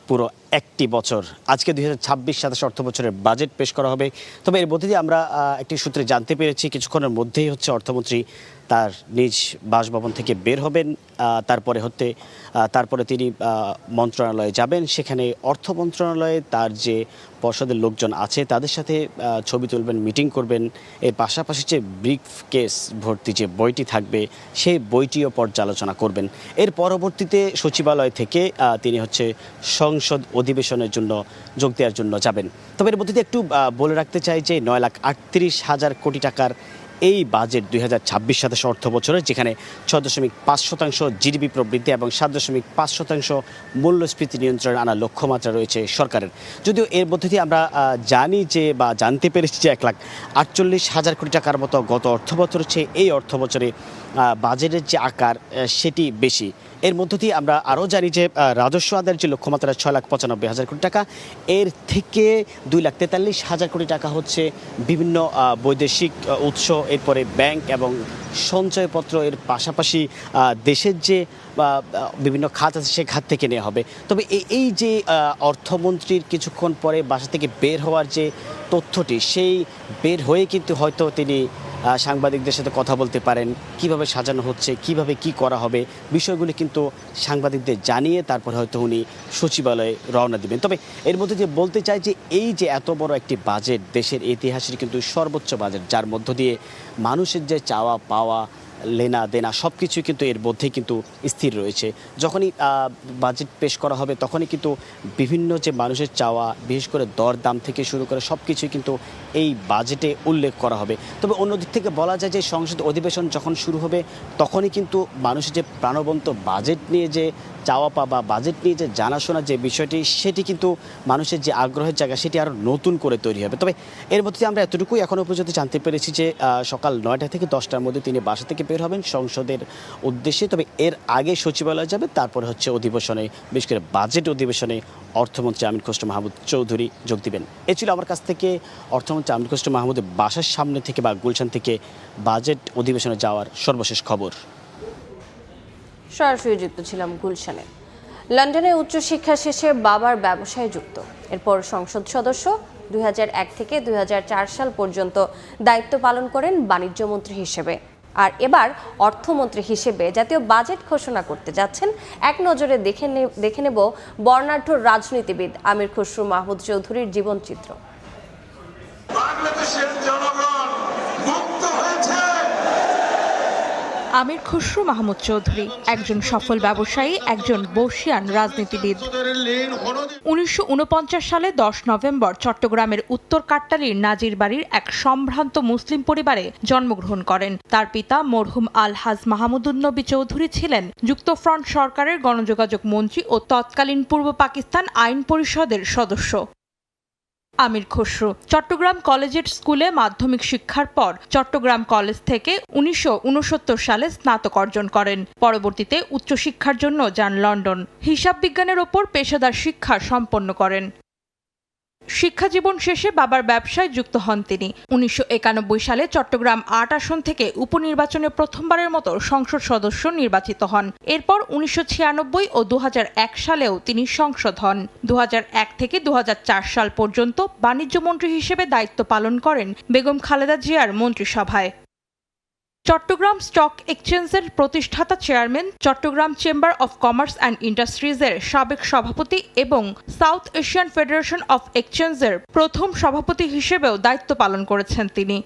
পুরো একটি বছর। আজকে 2026-27 অর্থ বছরের বাজেট পেশ করা হবে। তবে এর মধ্যে দিয়ে আমরা একটি সূত্রে জানতে পেরেছি কিছুক্ষণের মধ্যেই হচ্ছে অর্থমন্ত্রী তার নিজ বাসভবন থেকে বের হবেন। তারপরে তিনি মন্ত্রণালয়ে যাবেন। সেখানে অর্থ মন্ত্রণালয়ে তার যে পর্ষদের লোকজন আছে তাদের সাথে ছবি তুলবেন, মিটিং করবেন। এর পাশাপাশি যে ব্রিফ কেস ভর্তি যে বইটি থাকবে সেই বইটিও পর্যালোচনা করবেন। এর পরবর্তীতে সচিবালয় থেকে তিনি হচ্ছে সংসদ অধিবেশনের জন্য যোগ দেওয়ার জন্য যাবেন। তবে এর মধ্যে একটু বলে রাখতে চাই যে 9,38,000 কোটি টাকার এই বাজেট 2026-27 অর্থ বছরের, যেখানে 6.5% জিডিপি প্রবৃদ্ধি এবং 7.5% মূল্যস্ফীতি নিয়ন্ত্রণে আনার লক্ষ্যমাত্রা রয়েছে সরকারের। যদিও এর মধ্যে দিয়ে আমরা জানি যে বা জানতে পেরেছি যে 1,48,000 কোটি টাকার মতো গত অর্থ বছর হচ্ছে এই অর্থ বছরে বাজেটের যে আকার সেটি বেশি। এর মধ্য দিয়ে আমরা আরও জানি যে রাজস্ব আদায়ের যে লক্ষ্যমাত্রা 6,95,000 কোটি টাকা, এর থেকে 2,43,000 কোটি টাকা হচ্ছে বিভিন্ন বৈদেশিক উৎস, এরপরে ব্যাংক এবং সঞ্চয়পত্র, এর পাশাপাশি দেশের যে বিভিন্ন খাত আছে সেই খাত থেকে নেওয়া হবে। তবে এই যে অর্থমন্ত্রীর কিছুক্ষণ পরে বাসা থেকে বের হওয়ার যে তথ্যটি, সেই বের হয়ে কিন্তু হয়তো তিনি সাংবাদিকদের সাথে কথা বলতে পারেন, কিভাবে সাজানো হচ্ছে, কিভাবে কি করা হবে, বিষয়গুলি কিন্তু সাংবাদিকদের জানিয়ে তারপর হয়তো উনি সচিবালয়ে রওনা দিবেন। তবে এর মধ্যে যে বলতে চাই যে এই যে এত বড় একটি বাজেট, দেশের ইতিহাসের কিন্তু সর্বোচ্চ বাজেট, যার মধ্য দিয়ে মানুষের যে চাওয়া পাওয়া, লেনা দেনা সব কিছুই কিন্তু এর মধ্যেই কিন্তু স্থির রয়েছে। যখনই বাজেট পেশ করা হবে তখনই কিন্তু বিভিন্ন যে মানুষের চাওয়া, বিশেষ করে দরদাম থেকে শুরু করে সব কিছুই কিন্তু এই বাজেটে উল্লেখ করা হবে। তবে অন্যদিক থেকে বলা যায় যে সংসদ অধিবেশন যখন শুরু হবে তখনই কিন্তু মানুষের যে প্রাণবন্ত বাজেট নিয়ে যে চাওয়া পাওয়া বা বাজেট নিয়ে যে জানাশোনা যে বিষয়টি সেটি কিন্তু মানুষের যে আগ্রহের জায়গা সেটি আরও নতুন করে তৈরি হবে। তবে এর মধ্যে আমরা এতটুকুই এখনও পর্যন্ত জানতে পেরেছি যে সকাল 9টা থেকে 10টার মধ্যে তিনি বাসা থেকে বের হবেন সংসদের উদ্দেশ্যে। তবে এর আগে সচিবালয়ে যাবে, তারপরে হচ্ছে অধিবেশনে, বিশেষ করে বাজেট অধিবেশনে অর্থমন্ত্রী আমির খসরু মাহমুদ চৌধুরী যোগ দিবেন। এ ছিল আমার কাছ থেকে অর্থমন্ত্রী আমির খসরু মাহমুদের বাসার সামনে থেকে বা গুলশান থেকে বাজেট অধিবেশনে যাওয়ার সর্বশেষ খবর। সরাসরি যুক্ত ছিলাম গুলশানে। লন্ডনে উচ্চশিক্ষা শেষে বাবার ব্যবসায় যুক্ত, এরপর সংসদ সদস্য 2001 থেকে 2004 সাল পর্যন্ত দায়িত্ব পালন করেন বাণিজ্য মন্ত্রী হিসেবে। আর এবার অর্থমন্ত্রী হিসেবে জাতীয় বাজেট ঘোষণা করতে যাচ্ছেন। এক নজরে দেখে নেব বর্ণাঢ্য রাজনীতিবিদ আমির খসরু মাহমুদ চৌধুরীর জীবনচিত্র। বাংলাদেশের জনগণ মুক্ত হয়েছে। আমির খসরু মাহমুদ চৌধুরী একজন সফল ব্যবসায়ী, একজন বর্ষিয়ান রাজনীতিবিদ। 1949 সালে 10 নভেম্বর চট্টগ্রামের উত্তর কাট্টালীর নাজির বাড়ির এক সম্ভ্রান্ত মুসলিম পরিবারে জন্মগ্রহণ করেন। তার পিতা মরহুম আলহাজ মাহমুদুন নবী চৌধুরী ছিলেন যুক্তফ্রন্ট সরকারের গণযোগাযোগ মন্ত্রী ও তৎকালীন পূর্ব পাকিস্তান আইন পরিষদের সদস্য। আমির খসরু চট্টগ্রাম কলেজিয়েট স্কুলে মাধ্যমিক শিক্ষার পর চট্টগ্রাম কলেজ থেকে 1969 সালে স্নাতক অর্জন করেন। পরবর্তীতে উচ্চশিক্ষার জন্য যান লন্ডন। হিসাব বিজ্ঞানের ওপর পেশাদার শিক্ষা সম্পন্ন করেন। শিক্ষাজীবন শেষে বাবার ব্যবসায় যুক্ত হন তিনি। 1991 সালে চট্টগ্রাম 8 আসন থেকে উপনির্বাচনে প্রথমবারের মতো সংসদ সদস্য নির্বাচিত হন। এরপর 1996 ও 2001 সালেও তিনি সংসদ হন। 2001 থেকে 2004 সাল পর্যন্ত বাণিজ্য মন্ত্রী হিসেবে দায়িত্ব পালন করেন বেগম খালেদা জিয়ার মন্ত্রিসভায়। চট্টগ্রাম স্টক এক্সচেঞ্জের প্রতিষ্ঠাতা chairman, Chattogram chamber of commerce and ইন্ডাস্ট্রিজের সাবেক সভাপতি এবং সাউথ এশিয়ান ফেডারেশন অফ এক্সচেঞ্জের প্রথম সভাপতি হিসেবেও দায়িত্ব পালন করেছেন তিনি।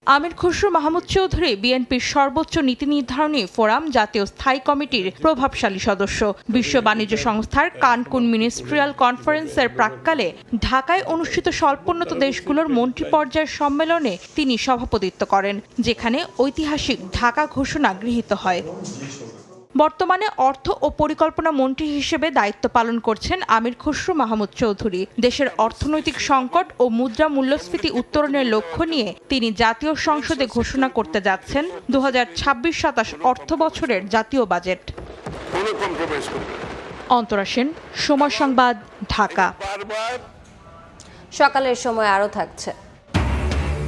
আমির খসরু মাহমুদ চৌধুরী বিএনপির সর্বোচ্চ নীতি নির্ধারণী ফোরাম জাতীয় স্থায়ী কমিটির প্রভাবশালী সদস্য। বিশ্ব বাণিজ্য সংস্থার কানকুন মিনিস্ট্রিয়াল কনফারেন্সের প্রাক্কালে ঢাকায় অনুষ্ঠিত স্বল্পোন্নত দেশগুলোর মন্ত্রী পর্যায়ের সম্মেলনে তিনি সভাপতিত্ব করেন, যেখানে ঐতিহাসিক ঢাকা ঘোষণা গৃহীত হয়। বর্তমানে অর্থ ও পরিকল্পনা মন্ত্রী হিসেবে দায়িত্ব পালন করছেন আমির খসরু মাহমুদ চৌধুরী। দেশের অর্থনৈতিক সংকট ও মুদ্রা মূল্যস্ফীতি উত্তরণের লক্ষ্য নিয়ে তিনি জাতীয় সংসদে ঘোষণা করতে যাচ্ছেন 2026-27 অর্থ বছরের জাতীয় বাজেট। অন্তরা সেন, সময় সংবাদ, ঢাকা। সকালের সময় আরও থাকছে।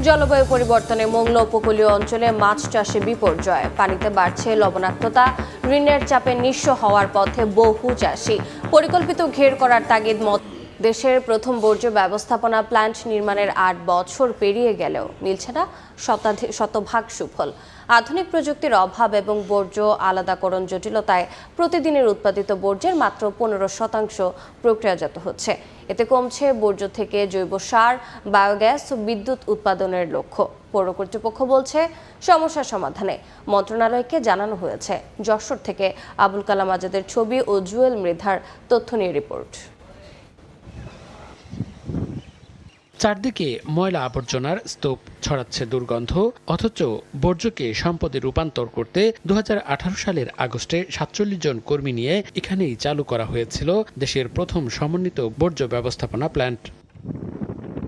জলবায়ু পরিবর্তনে মোংলা উপকূলীয় অঞ্চলে মাছ চাষে বিপর্যয়, পানিতে বাড়ছে লবণাক্ততা, ঋণের চাপে নিঃস্ব হওয়ার পথে বহু চাষি। পরিকল্পিত ঘের করার তাগিদ মত দেশের প্রথম বর্জ্য ব্যবস্থাপনা প্ল্যান্ট নির্মাণের 8 বছর পেরিয়ে গেলেও মিলছে না শতভাগ সুফল। আধুনিক প্রযুক্তির অভাব এবং বর্জ্য আলাদাকরণ জটিলতায় প্রতিদিনের উৎপাদিত বর্জ্যের মাত্র 15% প্রক্রিয়াজাত হচ্ছে। এতে কমছে বর্জ্য থেকে জৈব সার, বায়োগ্যাস ও বিদ্যুৎ উৎপাদনের লক্ষ্য। পৌর কর্তৃপক্ষ বলছে সমস্যা সমাধানে মন্ত্রণালয়কে জানানো হয়েছে। যশোর থেকে আবুল কালাম আজাদের ছবি ও জুয়েল মৃধার তথ্য নিয়ে রিপোর্ট। চারদিকে ময়লা আবর্জনার স্তূপ, ছড়াচ্ছে দুর্গন্ধ, অথচ বর্জ্যকে সম্পদে রূপান্তর করতে 2018 সালের আগস্টে 47 জন কর্মী নিয়ে এখানেই চালু করা হয়েছিল দেশের প্রথম সমন্বিত বর্জ্য ব্যবস্থাপনা প্ল্যান্ট।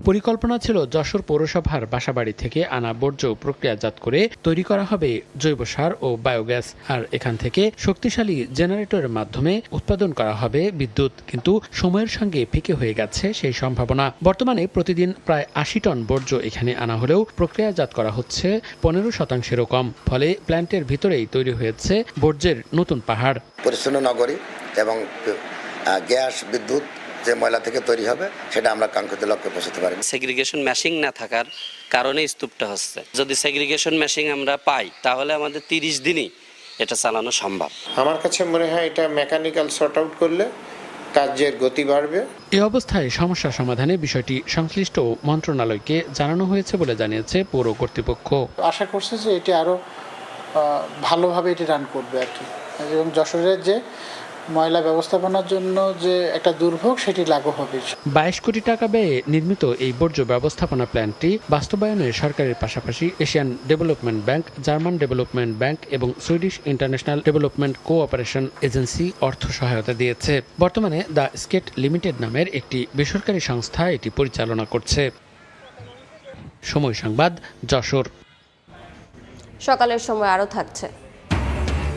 পরিকল্পনা ছিল যশোর পৌরসভার বাসাবাড়ি থেকে আনা বর্জ্য প্রক্রিয়াজাত করে তৈরি করা হবে জৈব সার ও বায়োগ্যাস, আর এখান থেকে শক্তিশালী জেনারেটরের মাধ্যমে উৎপাদন করা হবে বিদ্যুৎ। কিন্তু সময়ের সঙ্গে ফিকে হয়ে গেছে সেই সম্ভাবনা। বর্তমানে প্রতিদিন প্রায় 80 টন বর্জ্য এখানে আনা হলেও প্রক্রিয়াজাত করা হচ্ছে 15%-এরও কম। ফলে প্ল্যান্টের ভিতরেই তৈরি হয়েছে বর্জ্যের নতুন পাহাড়। পরিচ্ছন্ন নগরী এবং গ্যাস, বিদ্যুৎ যে ময়লা থেকে তৈরি হবে সেটা আমরা কাঙ্ক্ষিত লক্ষ্যে পৌঁছতে পারি। সেগ্রিগেশন মেশিং না থাকার কারণে স্তূপটা হচ্ছে। যদি সেগ্রিগেশন মেশিং আমরা পাই তাহলে আমাদের 30 দিনই এটা চালানো সম্ভব। আমার কাছে মনে হয় এটা মেকানিক্যাল সর্ট আউট করলে কাজের গতি বাড়বে। এই অবস্থায় সমস্যা সমাধানে বিষয়টি সংশ্লিষ্ট মন্ত্রণালয়কে জানানো হয়েছে বলে জানিয়েছে পৌর কর্তৃপক্ষ। আশা করছে যে এটি আরো ভালোভাবে এটি রান করবে আর কি, এবং যশোরের যে ময়লা ব্যবস্থাপনার জন্য যে একটা দুর্ভোগ সেটি লাগু হবে। 22 কোটি টাকা ব্যয়ে নির্মিত এই বর্জ্য ব্যবস্থাপনা প্ল্যান্টটি বাস্তবায়নে সরকারের পাশাপাশি Asian development bank, German development bank এবং Swedish international development cooperation agency অর্থ সহায়তা দিয়েছে। বর্তমানে দ্য স্কেট লিমিটেড নামের একটি বেসরকারি সংস্থা এটি পরিচালনা করছে। সময় সংবাদ, যশোর। সকালের সময় আরও থাকছে।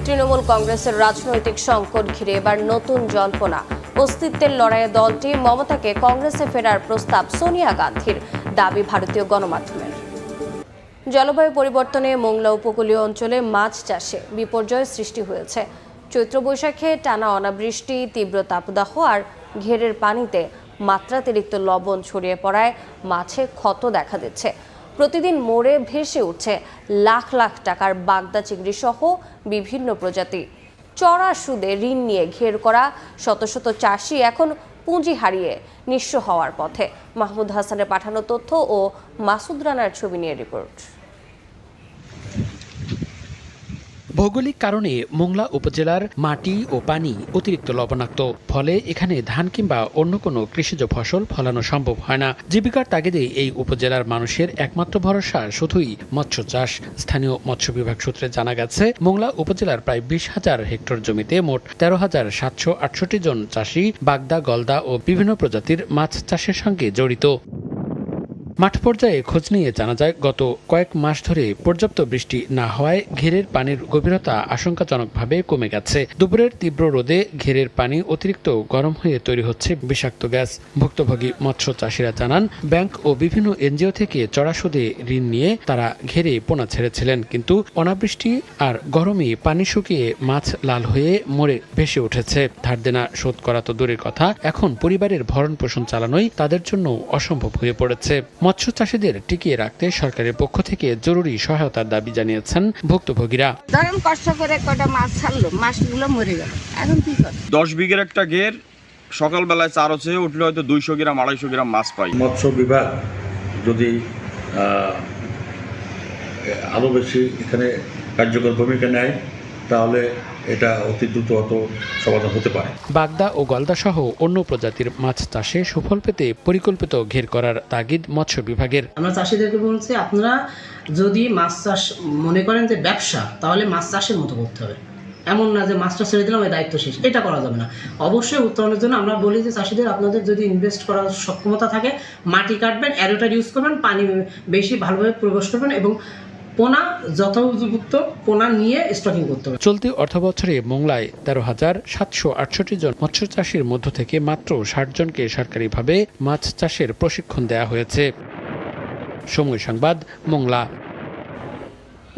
তৃণমূল কংগ্রেসের রাজনৈতিক সংকট ঘিরে এবার নতুন জল্পনা। অস্তিত্বের লড়াইয়ে দলটি মমতাকে কংগ্রেসে ফেরার প্রস্তাব সোনিয়া গান্ধীর, দাবি ভারতীয় গণমাধ্যমের। জলবায়ু পরিবর্তনে মোংলা উপকূলীয় অঞ্চলে মাছ চাষে বিপর্যয় সৃষ্টি হয়েছে। চৈত্র বৈশাখে টানা অনাবৃষ্টি, তীব্র তাপদাহ আর ঘেরের পানিতে মাত্রাতিরিক্ত লবণ ছড়িয়ে পড়ায় মাছে ক্ষত দেখা দিচ্ছে। প্রতিদিন মোড়ে ভেসে উঠছে লাখ লাখ টাকার বাগদা চিংড়ি সহ বিভিন্ন প্রজাতি। চড়া সুদে ঋণ নিয়ে ঘের করা শত শত চাষি এখন পুঁজি হারিয়ে নিঃস্ব হওয়ার পথে। মাহমুদ হাসানের পাঠানো তথ্য ও মাসুদ রানার ছবি নিয়ে রিপোর্ট। ভৌগোলিক কারণে মোংলা উপজেলার মাটি ও পানি অতিরিক্ত লবণাক্ত, ফলে এখানে ধান কিংবা অন্য কোনো কৃষিজ ফসল ফলানো সম্ভব হয় না। জীবিকার তাগিদে এই উপজেলার মানুষের একমাত্র ভরসা শুধুই মৎস্য চাষ। স্থানীয় মৎস্য বিভাগ সূত্রে জানা গেছে, মোংলা উপজেলার প্রায় 20,000 হেক্টর জমিতে মোট 13,768 জন চাষি বাগদা, গলদা ও বিভিন্ন প্রজাতির মাছ চাষের সঙ্গে জড়িত। মাঠ পর্যায়ে খোঁজ নিয়ে জানা যায়, গত কয়েক মাস ধরে পর্যাপ্ত বৃষ্টি না হওয়ায় ঘেরের পানির গভীরতা আশঙ্কাজনকভাবে কমে গেছে। দুপুরের তীব্র রোদে ঘেরের পানি অতিরিক্ত গরম হয়ে তৈরি হচ্ছে বিষাক্ত গ্যাস। ভুক্তভোগী মৎস্য চাষিরা জানান, ব্যাংক ও বিভিন্ন এনজিও থেকে চড়া সুদে ঋণ নিয়ে তারা ঘেরে পোনা ছেড়েছিলেন, কিন্তু অনাবৃষ্টি আর গরমে পানি শুকিয়ে মাছ লাল হয়ে মরে ভেসে উঠেছে। ধার দেনা শোধ করা তো দূরের কথা, এখন পরিবারের ভরণ পোষণ চালানোই তাদের জন্য অসম্ভব হয়ে পড়েছে। মৎস্য চাষীদের টিকিয়ে রাখতে সরকারের পক্ষ থেকে জরুরি সহায়তার দাবি জানিয়েছেন ভুক্তভোগীরা। ধরেন কষ্ট করে কটা মাছ ছাড়লো, মাছগুলো মরে গেল, এখন কি করে? 10 বিঘের একটা ঘের, সকালবেলায় 4 হচ্ছে উঠলে হয়তো 200 গ্রাম 250 গ্রাম মাছ পাই। মৎস্য বিভাগ যদি আরও বেশি এখানে কার্যকর ভূমিকা নেয়, তাহলে এটা অতি দ্রুত সমাধান হতে পারে। বাগদা ও গলদা সহ অন্য প্রজাতির মাছ চাষে সুফল পেতে পরিকল্পিত ঘের করার তাগিদ মৎস্য বিভাগের। আমরা চাষিদেরকে বলছি, আপনারা যদি মাছ চাষ মনে করেন যে ব্যবসা, তাহলে মাছ চাষের মতো করতে হবে। এমন না যে মাছটা ছেড়ে দিলাম এই দায়িত্ব শেষ, এটা করা যাবে না। অবশ্যই উত্তরণের জন্য আমরা বলি যে চাষিদের, আপনাদের যদি ইনভেস্ট করার সক্ষমতা থাকে, মাটি কাটবেন, অ্যারোটার ইউজ করবেন, পানি বেশি ভালোভাবে প্রবেশ করবেন এবং পোনা যথোপযুক্ত পোনা নিয়ে স্টকিং করতে হবে। চলতি অর্থবছরে মোংলায় 13,768 জন মৎস্য চাষীর মধ্য থেকে মাত্র 60 জনকে সরকারিভাবে মাছ চাষের প্রশিক্ষণ দেওয়া হয়েছে। সময় সংবাদ, মোংলা।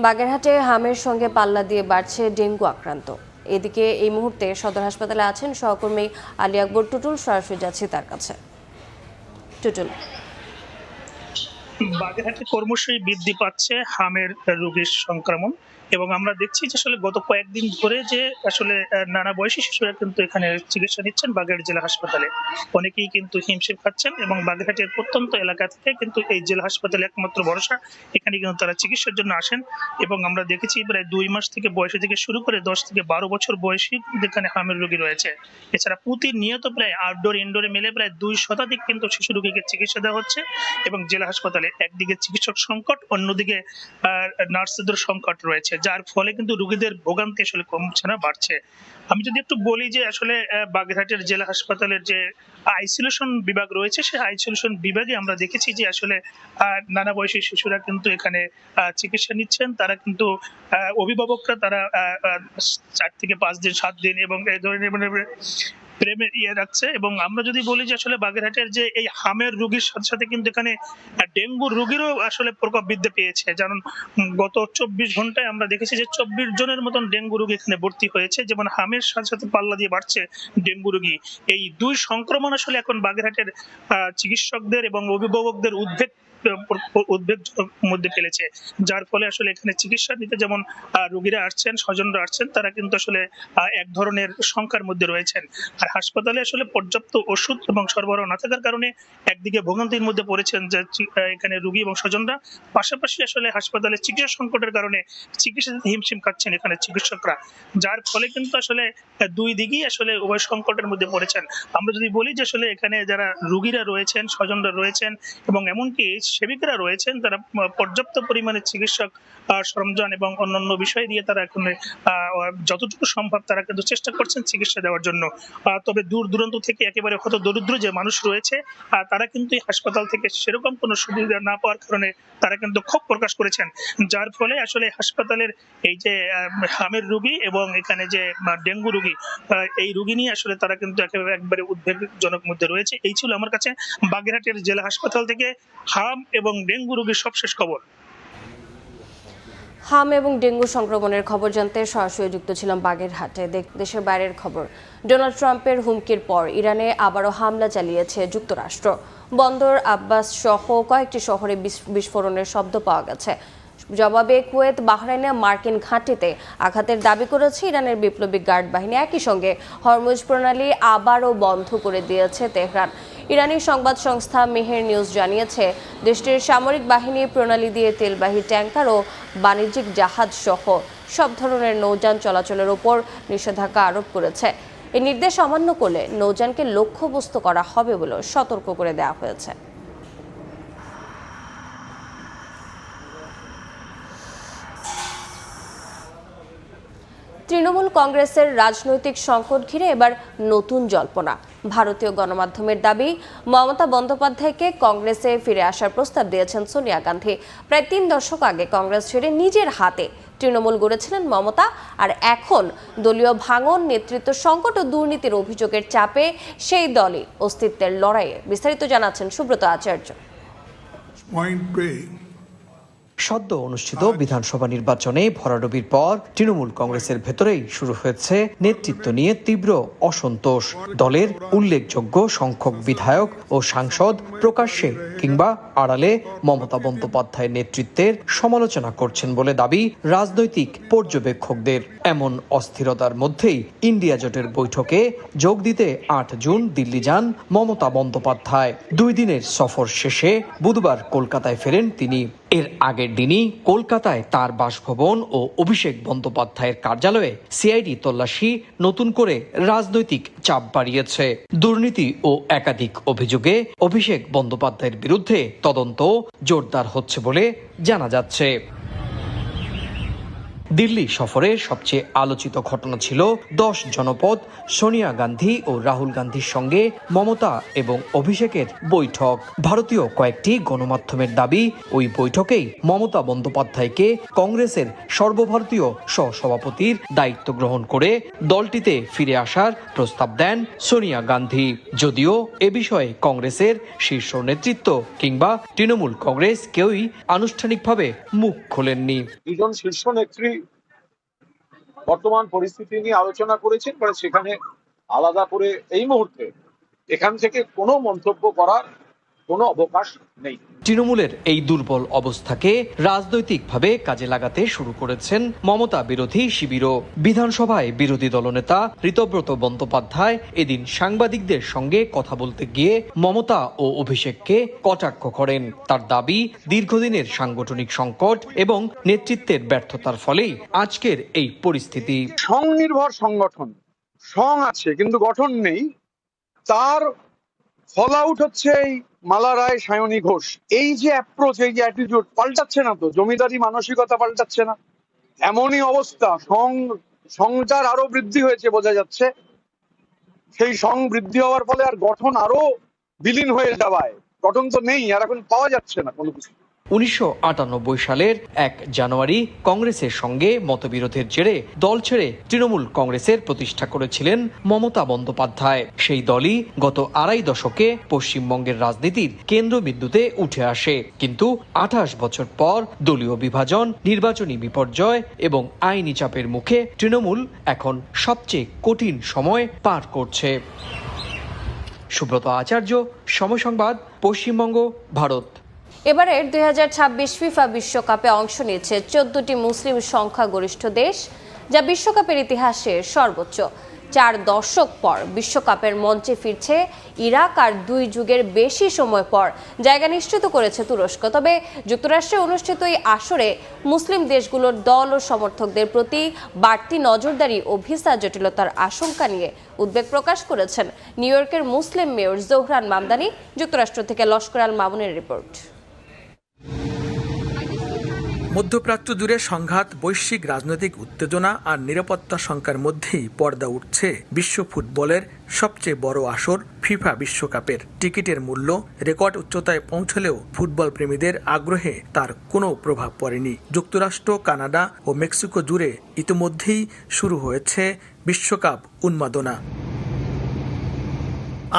বাগেরহাটে হামের সঙ্গে পাল্লা দিয়ে বাড়ছে ডেঙ্গু আক্রান্ত। এদিকে এই মুহূর্তে সদর হাসপাতালে আছেন সহকর্মী আলী আকবর টুটুল। সরাসরি যাচ্ছি তার কাছে। টুটুল, বাগেরহাটে ক্রমশই বৃদ্ধি পাচ্ছে হামের রোগের সংক্রমণ এবং আমরা দেখছি যে আসলে গত কয়েকদিন ধরে যে আসলে নানা বয়সী শিশুরা কিন্তু এখানে চিকিৎসা নিচ্ছেন বাগেরহাট জেলা হাসপাতালে। অনেকেই কিন্তু হিমশিম খাচ্ছেন এবং বাগেরহাটের প্রত্যন্ত এলাকা থেকে কিন্তু এই জেলা হাসপাতালে একমাত্র ভরসা, এখানে কিন্তু তারা চিকিৎসার জন্য আসেন। এবং আমরা দেখেছি প্রায় 2 মাস থেকে বয়সী থেকে শুরু করে 10 থেকে 12 বছর বয়সী যেখানে হামের রোগী রয়েছে। এছাড়া প্রতিনিয়ত প্রায় আউটডোর ইনডোরে মিলে প্রায় 2 শতাধিক কিন্তু শিশু রোগীকে চিকিৎসা দেওয়া হচ্ছে এবং জেলা হাসপাতালে একদিকে চিকিৎসক সংকট, অন্যদিকে নার্সদের সংকট রয়েছে, যার ফলে কিন্তু রোগীদের ভোগান্তি আসলে কমছে না, বাড়ছে। আমি যদি একটু বলি যে আসলে বাগেরহাটের জেলা হাসপাতালের যে আইসোলেশন বিভাগ রয়েছে, সেই আইসোলেশন বিভাগে আমরা দেখেছি যে আসলে নানা বয়সী শিশুরা কিন্তু এখানে চিকিৎসা নিচ্ছেন। তারা কিন্তু অভিভাবকরা তারা 4 থেকে 5 দিন 7 দিন এবং এই ধরনের প্রেমে রাখছে। এবং আমরা যদি বলি যে আসলে বাগেরহাটের যে এই হামের রোগীর সাথে সাথে কিন্তু এখানে ডেঙ্গু রোগীরও আসলে প্রকোপ বৃদ্ধি পেয়েছে। যেমন গত 24 ঘন্টায় আমরা দেখেছি যে 24 জনের মতন ডেঙ্গু রোগী এখানে ভর্তি হয়েছে। যেমন হামের সাথে সাথে পাল্লা দিয়ে বাড়ছে ডেঙ্গু রোগী। এই 2 সংক্রমণ আসলে এখন বাগেরহাটের চিকিৎসকদের এবং অভিভাবকদের উদ্বেগ উদ্বেগজনক মধ্যে ফেলেছে, যার ফলে আসলে এখানে চিকিৎসা নিতে যেমন রোগীরা আসছেন, স্বজনরা আসছেন, তারা কিন্তু আসলে এক ধরনের সংখ্যার মধ্যে রয়েছেন। আর হাসপাতালে আসলে পর্যাপ্ত ওষুধ এবং সরবরাহ না থাকার কারণে একদিকে ভোগান্তির মধ্যে পড়েছেন যে এখানে রোগী এবং স্বজনরা, পাশাপাশি আসলে হাসপাতালে চিকিৎসা সংকটের কারণে চিকিৎসা দিতে হিমশিম খাচ্ছেন এখানে চিকিৎসকরা, যার ফলে কিন্তু আসলে দুই দিকেই আসলে উভয় সংকটের মধ্যে পড়েছেন। আমরা যদি বলি যে আসলে এখানে যারা রোগীরা রয়েছেন, স্বজনরা রয়েছেন এবং এমনকি সেবিকারা রয়েছেন, তারা পর্যাপ্ত পরিমাণে চিকিৎসক সরঞ্জাম এবং অন্যান্য বিষয় দিয়ে তারা এখন যতটুকু সম্ভব তারা কিন্তু চেষ্টা করছেন চিকিৎসা দেওয়ার জন্য। তবে দূর দূরান্ত থেকে একেবারে হত দরিদ্র যে মানুষ রয়েছে তারা কিন্তু এই হাসপাতাল থেকে সেরকম কোনো সুবিধা না পাওয়ার কারণে তারা কিন্তু ক্ষোভ প্রকাশ করেছেন, যার ফলে আসলে হাসপাতালের এই যে হামের রোগী এবং এখানে যে ডেঙ্গু রোগী, এই রোগী নিয়ে আসলে তারা কিন্তু একবারে উদ্বেগজনক মধ্যে রয়েছে। এই ছিল আমার কাছে বাগেরহাটের জেলা হাসপাতাল থেকে হাম এবং ডেঙ্গু রোগীর সবশেষ খবর। হাম এবং ডেঙ্গু সংক্রমণের খবর জানতে সরাসরি যুক্ত ছিলাম বাগেরহাটে। দেশের বাইরের খবর, ডোনাল্ড ট্রাম্পের হুমকির পর ইরানে আবারও হামলা চালিয়েছে যুক্তরাষ্ট্র। বন্দর আব্বাস সহ কয়েকটি শহরে বিস্ফোরণের শব্দ পাওয়া গেছে। জবাবে কুয়েত, বাহরাইনে মার্কিন ঘাঁটিতে আঘাতের দাবি করেছে ইরানের বিপ্লবী গার্ড বাহিনী। একই সঙ্গে হরমুজ প্রণালী আবারও বন্ধ করে দিয়েছে তেহরান। ইরানি সংবাদ সংস্থা মেহের নিউজ জানিয়েছে, দেশটির সামরিক বাহিনী প্রণালী দিয়ে তেলবাহী ট্যাঙ্কার ও বাণিজ্যিক জাহাজ সহ সব ধরনের নৌযান চলাচলের ওপর নিষেধাজ্ঞা আরোপ করেছে। এই নির্দেশ অমান্য করলে নৌযানকে লক্ষ্যবস্তু করা হবে বলে সতর্ক করে দেওয়া হয়েছে। তৃণমূল কংগ্রেসের রাজনৈতিক সংকট ঘিরে এবার নতুন জল্পনা। ভারতীয় গণমাধ্যমের দাবি, মমতা বন্দ্যোপাধ্যায়কে কংগ্রেসে ফিরে আসার প্রস্তাব দিয়েছেন সোনিয়া গান্ধী। প্রায় 3 দশক আগে কংগ্রেস ছেড়ে নিজের হাতে তৃণমূল গড়েছিলেন মমতা, আর এখন দলীয় ভাঙন, নেতৃত্ব সংকট ও দুর্নীতির অভিযোগের চাপে সেই দলই অস্তিত্বের লড়াইয়ে। বিস্তারিত জানাচ্ছেন সুব্রত আচার্য। সদ্য অনুষ্ঠিত বিধানসভা নির্বাচনে ভরাডুবির পর তৃণমূল কংগ্রেসের ভেতরেই শুরু হয়েছে নেতৃত্ব নিয়ে তীব্র অসন্তোষ। দলের উল্লেখযোগ্য সংখ্যক বিধায়ক ও সাংসদ প্রকাশ্যে কিংবা আড়ালে মমতা বন্দ্যোপাধ্যায়ের নেতৃত্বের সমালোচনা করছেন বলে দাবি রাজনৈতিক পর্যবেক্ষকদের। এমন অস্থিরতার মধ্যেই ইন্ডিয়া জোটের বৈঠকে যোগ দিতে 8 জুন দিল্লি যান মমতা বন্দ্যোপাধ্যায়। 2 দিনের সফর শেষে বুধবার কলকাতায় ফেরেন তিনি। এর আগের দিনই কলকাতায় তার বাসভবন ও অভিষেক বন্দ্যোপাধ্যায়ের কার্যালয়ে সিআইডি তল্লাশি নতুন করে রাজনৈতিক চাপ বাড়িয়েছে। দুর্নীতি ও একাধিক অভিযোগে অভিষেক বন্দ্যোপাধ্যায়ের বিরুদ্ধে তদন্ত জোরদার হচ্ছে বলে জানা যাচ্ছে। দিল্লি সফরের সবচেয়ে আলোচিত ঘটনা ছিল 10 জনপদ সোনিয়া গান্ধী ও রাহুল গান্ধীর সঙ্গে মমতা এবং অভিষেকের বৈঠক। ভারতীয় কয়েকটি গণমাধ্যমের দাবি, ওই বৈঠকেই মমতা বন্দ্যোপাধ্যায়কে কংগ্রেসের সর্বভারতীয় সহসভাপতির দায়িত্ব গ্রহণ করে দলটিতে ফিরে আসার প্রস্তাব দেন সোনিয়া গান্ধী। যদিও এ বিষয়ে কংগ্রেসের শীর্ষ নেতৃত্ব কিংবা তৃণমূল কংগ্রেস কেউই আনুষ্ঠানিকভাবে মুখ খোলেননি। দুজন শীর্ষ নেত্রী বর্তমান পরিস্থিতি নিয়ে আলোচনা করেছেন, সেখানে আলাদা করে এই মুহূর্তে এখান থেকে কোনো মন্তব্য করার কোনো অবকাশ নেই। তৃণমূলের এই দুর্বল অবস্থাকে রাজনৈতিকভাবে কাজে লাগাতে শুরু করেছেন মমতা বিরোধী শিবিরও। বিধানসভায় বিরোধী দলনেতা ঋতব্রত বন্দ্যোপাধ্যায় এদিন সাংবাদিকদের সঙ্গে কথা বলতে গিয়ে মমতা ও অভিষেককে কটাক্ষ করেন। তার দাবি, দীর্ঘদিনের সাংগঠনিক সংকট এবং নেতৃত্বের ব্যর্থতার ফলেই আজকের এই পরিস্থিতি। সংনির্ভর সংগঠন, সং আছে কিন্তু গঠন নেই, তার ফল আউট হচ্ছে এই মালা রায়, সায়নী ঘোষ। এই যে অ্যাপ্রোচ, এই যে অ্যাটিটিউড পাল্টাচ্ছে না, তো জমিদারি মানসিকতা পাল্টাচ্ছে না। এমনই অবস্থা, সংচার আরো বৃদ্ধি হয়েছে বোঝা যাচ্ছে। সেই সং বৃদ্ধি হওয়ার ফলে আর গঠন আরো বিলীন হয়ে যাওয়ায়, গঠন তো নেই আর, এখন পাওয়া যাচ্ছে না কোনো কিছু। 1998 সালের 1 জানুয়ারি কংগ্রেসের সঙ্গে মতবিরোধের জেরে দল ছেড়ে তৃণমূল কংগ্রেসের প্রতিষ্ঠা করেছিলেন মমতা বন্দ্যোপাধ্যায়। সেই দলই গত 2.5 দশকে পশ্চিমবঙ্গের রাজনীতির কেন্দ্রবিন্দুতে উঠে আসে। কিন্তু 28 বছর পর দলীয় বিভাজন, নির্বাচনী বিপর্যয় এবং আইনি চাপের মুখে তৃণমূল এখন সবচেয়ে কঠিন সময় পার করছে। সুব্রত আচার্য, সময় সংবাদ, পশ্চিমবঙ্গ, ভারত। এবারের 2026 ফিফা বিশ্বকাপে অংশ নিচ্ছে 14টি মুসলিম সংখ্যাগরিষ্ঠ দেশ, যা বিশ্বকাপের ইতিহাসে সর্বোচ্চ। 4 দশক পর বিশ্বকাপের মঞ্চে ফিরছে ইরাক, আর 2 যুগের বেশি সময় পর জায়গা নিশ্চিত করেছে তুরস্ক। তবে যুক্তরাষ্ট্রে অনুষ্ঠিত এই আসরে মুসলিম দেশগুলোর দল ও সমর্থকদের প্রতি বাড়তি নজরদারি ও ভিসা জটিলতার আশঙ্কা নিয়ে উদ্বেগ প্রকাশ করেছেন নিউ ইয়র্কের মুসলিম মেয়র জোহরান মামদানি। যুক্তরাষ্ট্র থেকে লস্কর আল মামুনের রিপোর্ট। মধ্যপ্রাচ্য জুড়ে সংঘাত, বৈশ্বিক রাজনৈতিক উত্তেজনা আর নিরাপত্তা শঙ্কার মধ্যেই পর্দা উঠছে বিশ্ব ফুটবলের সবচেয়ে বড় আসর ফিফা বিশ্বকাপের। টিকিটের মূল্য রেকর্ড উচ্চতায় পৌঁছলেও ফুটবল প্রেমীদের আগ্রহে তার কোনো প্রভাব পড়েনি। যুক্তরাষ্ট্র, কানাডা ও মেক্সিকো জুড়ে ইতিমধ্যেই শুরু হয়েছে বিশ্বকাপ উন্মাদনা।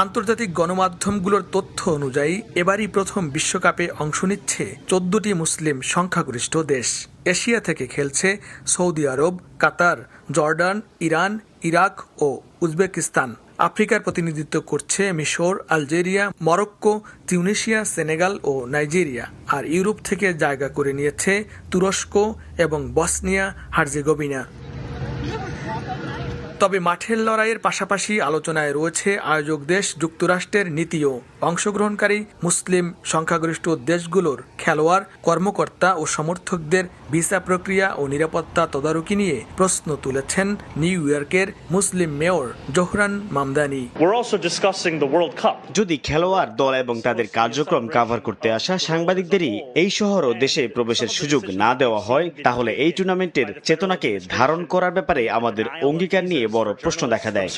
আন্তর্জাতিক গণমাধ্যমগুলোর তথ্য অনুযায়ী এবারই প্রথম বিশ্বকাপে অংশ নিচ্ছে 14টি মুসলিম সংখ্যাগরিষ্ঠ দেশ। এশিয়া থেকে খেলছে সৌদি আরব, কাতার, জর্ডান, ইরান, ইরাক ও উজবেকিস্তান। আফ্রিকার প্রতিনিধিত্ব করছে মিশর, আলজেরিয়া, মরক্কো, তিউনিসিয়া, সেনেগাল ও নাইজেরিয়া। আর ইউরোপ থেকে জায়গা করে নিয়েছে তুরস্ক এবং বসনিয়া হার্জেগোভিনা। তবে মাঠের লড়াইয়ের পাশাপাশি আলোচনায় রয়েছে আয়োজক দেশ যুক্তরাষ্ট্রের নীতিও। অংশগ্রহণকারী মুসলিম সংখ্যাগরিষ্ঠ দেশগুলোর খেলোয়াড়, কর্মকর্তা ও সমর্থকদের ভিসা প্রক্রিয়া ও নিরাপত্তা তদারকি নিয়ে প্রশ্ন তুলেছেন নিউ ইয়র্কের মুসলিম মেয়র জোহরান মামদানি। যদি খেলোয়াড়, দল এবং তাদের কার্যক্রম কভার করতে আসা সাংবাদিকদেরই এই শহর ও দেশে প্রবেশের সুযোগ না দেওয়া হয়, তাহলে এই টুর্নামেন্টের চেতনাকে ধারণ করার ব্যাপারে আমাদের অঙ্গীকার নিয়ে বড় প্রশ্ন দেখা দেয়।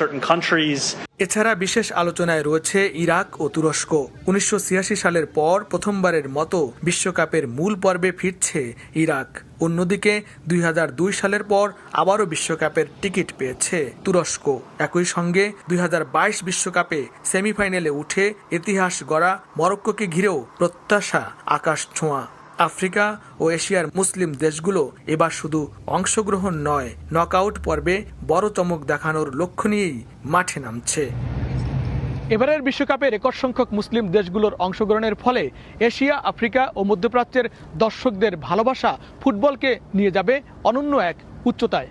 এছাড়া বিশেষ আলোচনায় রয়েছে ইরাক ও তুরস্ক। 1986 সালের পর প্রথমবারের মতো বিশ্বকাপের মূল পর্বে ফিরছে ইরাক। অন্যদিকে 2002 সালের পর আবারও বিশ্বকাপের টিকিট পেয়েছে তুরস্ক। একই সঙ্গে 2022 বিশ্বকাপে সেমিফাইনালে উঠে ইতিহাস গড়া মরক্কোকে ঘিরেও প্রত্যাশা আকাশ ছোঁয়া। আফ্রিকা ও এশিয়ার মুসলিম দেশগুলো এবার শুধু অংশগ্রহণ নয়, নকআউট পর্বে বড় চমক দেখানোর লক্ষ্য নিয়েই মাঠে নামছে। এবারের বিশ্বকাপে রেকর্ড সংখ্যক মুসলিম দেশগুলোর অংশগ্রহণের ফলে এশিয়া, আফ্রিকা ও মধ্যপ্রাচ্যের দর্শকদের ভালোবাসা ফুটবলকে নিয়ে যাবে অনন্য এক উচ্চতায়।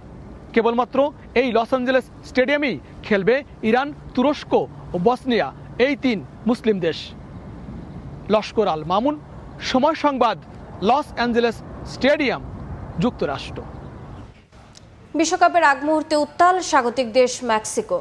কেবলমাত্র এই লস অ্যাঞ্জেলেস স্টেডিয়ামেই খেলবে ইরান, তুরস্ক ও বসনিয়া, এই 3 মুসলিম দেশ। লস্কর আল মামুন, সময় সংবাদ, লস অ্যাঞ্জেলেস স্টেডিয়াম, যুক্তরাষ্ট্র। বিশ্বকাপের আগ মুহূর্তে উত্তাল স্বাগতিক দেশ মেক্সিকো।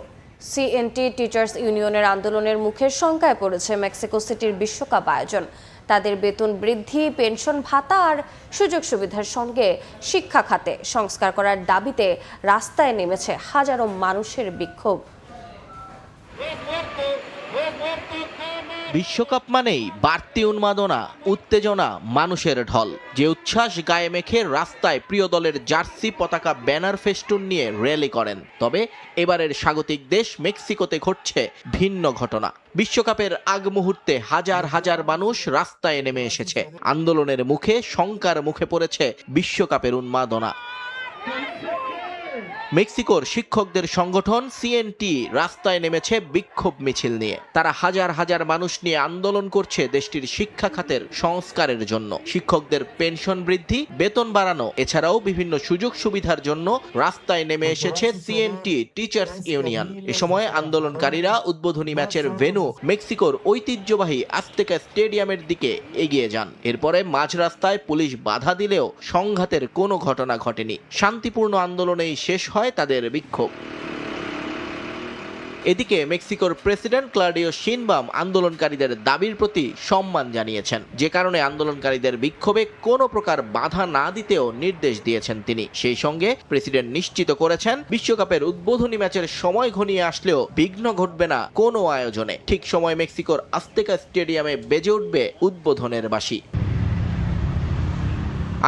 সিএনটি টিচার্স ইউনিয়নের আন্দোলনের মুখে শঙ্কায় পড়েছে মেক্সিকো সিটির বিশ্বকাপ আয়োজন। তাদের বেতন বৃদ্ধি, পেনশন ভাতা আর সুযোগ সুবিধার সঙ্গে শিক্ষা খাতে সংস্কার করার দাবিতে রাস্তায় নেমেছে হাজারো মানুষের বিক্ষোভ। বিশ্বকাপ মানেই বাড়তি উন্মাদনা, উত্তেজনা, মানুষের ঢল। যে উচ্ছ্বাস গায়ে মেখে রাস্তায় প্রিয় দলের জার্সি, পতাকা, ব্যানার, ফেস্টুন নিয়ে র্যালি করেন। তবে এবারের স্বাগতিক দেশ মেক্সিকোতে ঘটছে ভিন্ন ঘটনা। বিশ্বকাপের আগ মুহূর্তে হাজার হাজার মানুষ রাস্তায় নেমে এসেছে। আন্দোলনের মুখে, শঙ্কার মুখে পড়েছে বিশ্বকাপের উন্মাদনা। মেক্সিকোর শিক্ষকদের সংগঠন সিএনটি রাস্তায় নেমেছে বিক্ষোভ মিছিল নিয়ে। তারা হাজার হাজার মানুষ নিয়ে আন্দোলন করছে দেশটির শিক্ষা খাতের সংস্কারের জন্য। শিক্ষকদের পেনশন বৃদ্ধি, বেতন বাড়ানো, এছাড়াও বিভিন্ন সুযোগ সুবিধার জন্য রাস্তায় নেমে এসেছে সিএনটি টিচার্স ইউনিয়ন। এ সময় আন্দোলনকারীরা উদ্বোধনী ম্যাচের ভেন্যু মেক্সিকোর ঐতিহ্যবাহী আজতেকা স্টেডিয়ামের দিকে এগিয়ে যান। এরপরে মাঝ রাস্তায় পুলিশ বাধা দিলেও সংঘাতের কোনো ঘটনা ঘটেনি। শান্তিপূর্ণ আন্দোলনেই শেষ হয় তাদের বিক্ষোভ। এদিকে মেক্সিকোর প্রেসিডেন্ট ক্লডিও শিনবাম আন্দোলনকারীদের দাবির প্রতি সম্মান জানিয়েছেন, যে কারণে আন্দোলনকারীদের বিক্ষোভে কোনো প্রকার বাধা না দিতেও নির্দেশ দিয়েছেন তিনি। সেই সঙ্গে প্রেসিডেন্ট নিশ্চিত করেছেন বিশ্বকাপের উদ্বোধনী ম্যাচের সময় ঘনিয়ে আসলেও বিঘ্ন ঘটবে না কোনো আয়োজনে। ঠিক সময় মেক্সিকোর আজতেকা স্টেডিয়ামে বেজে উঠবে উদ্বোধনের বাঁশি।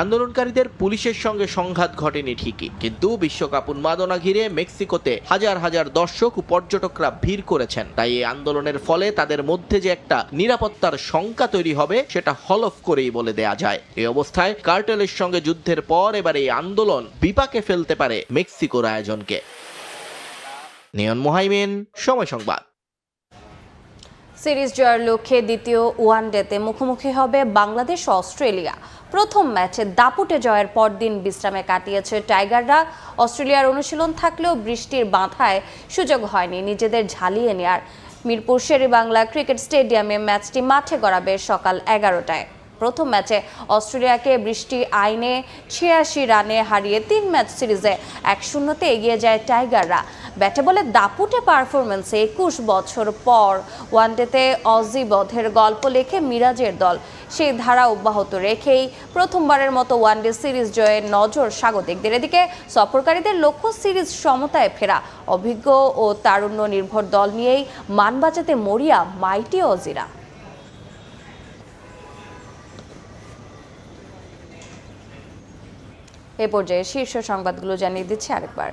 আন্দোলনকারীদের পুলিশের সঙ্গে সংঘাত ঘটেনি ঠিকই, কিন্তু বিশ্বকাপ উন্মাদনা ঘিরে মেক্সিকোতে হাজার হাজার দর্শক ও পর্যটকরা ভিড় করেছেন। তাই এই আন্দোলনের ফলে তাদের মধ্যে যে একটা নিরাপত্তার শঙ্কা তৈরি হবে সেটা হলফ করেই বলে দেয়া যায়। এই অবস্থায় কার্টেলের সঙ্গে যুদ্ধের পর এবার এই আন্দোলন বিপাকে ফেলতে পারে মেক্সিকোর আয়োজনকে। নিয়ন মোহাইমিন, সময় সংবাদ। সিরিজ জয়ের লক্ষ্যে দ্বিতীয় ওয়ানডেতে মুখোমুখি হবে বাংলাদেশ ও অস্ট্রেলিয়া। প্রথম ম্যাচে দাপুটে জয়ের পরদিন বিশ্রামে কাটিয়েছে টাইগাররা। অস্ট্রেলিয়ার অনুশীলন থাকলেও বৃষ্টির বাধায় সুযোগ হয়নি নিজেদের ঝালিয়ে নেয়ার। মিরপুর শেরেবাংলা ক্রিকেট স্টেডিয়ামে ম্যাচটি মাঠে গড়াবে সকাল 11টায়। প্রথম ম্যাচে অস্ট্রেলিয়াকে বৃষ্টি আইনে 86 রানে হারিয়ে 3 ম্যাচ সিরিজে 1-0 এগিয়ে যায় টাইগাররা। ব্যাটে বলে দাপুটে পারফরমেন্সে 21 বছর পর ওয়ানডেতে অজি বধের গল্প লেখে মিরাজের দল। সেই ধারা অব্যাহত রেখেই প্রথমবারের মতো ওয়ানডে সিরিজ জয়ে নজর স্বাগতিকদের। এদিকে সফরকারীদের লক্ষ্য সিরিজ সমতায় ফেরা। অভিজ্ঞ ও তারুণ্য নির্ভর দল নিয়েই মান বাঁচাতে মরিয়া মাইটি অজিরা। এ পর্যায়ে শীর্ষ সংবাদগুলো জানিয়ে দিচ্ছে আরেকবার।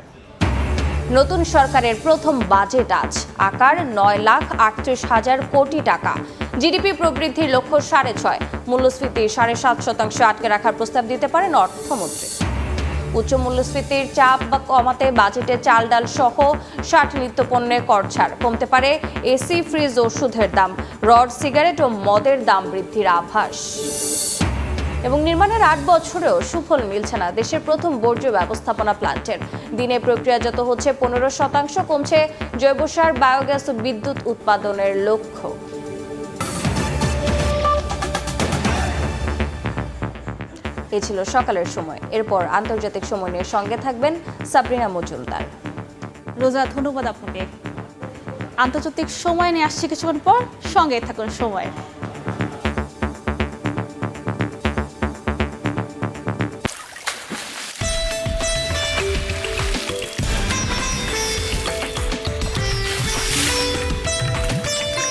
নতুন সরকারের প্রথম বাজেট আজ। আকার 9,38,000 কোটি টাকা। জিডিপি প্রবৃদ্ধির লক্ষ্য 6.5। মূল্যস্ফীতি 7.5% আটকে রাখার প্রস্তাব দিতে পারেন অর্থমন্ত্রী। উচ্চ মূল্যস্ফীতির চাপ কমাতে বাজেটে চাল ডাল সহ 60 নিত্যপণ্যে কর ছাড়। কমতে পারে এসি, ফ্রিজ, ওষুধের দাম। রড, সিগারেট ও মদের দাম বৃদ্ধির আভাস। এবং নির্মাণের 8 বছরেও সুফল মিলছে না দেশের প্রথম বর্জ্য ব্যবস্থাপনা প্ল্যান্টের। দিনে প্রক্রিয়াজাত হচ্ছে 15%, কমছে জৈব সার, বায়োগ্যাস ও বিদ্যুৎ উৎপাদনের লক্ষ্য। এই ছিল সকালের সময়। এরপর আন্তর্জাতিক সময় নিয়ে সঙ্গে থাকবেন সাবরিনা মজুমদার। রোজা, ধন্যবাদ আপনাকে। আন্তর্জাতিক সময় নিয়ে আসছি কিছুক্ষণ পর, সঙ্গে থাকুন সময়।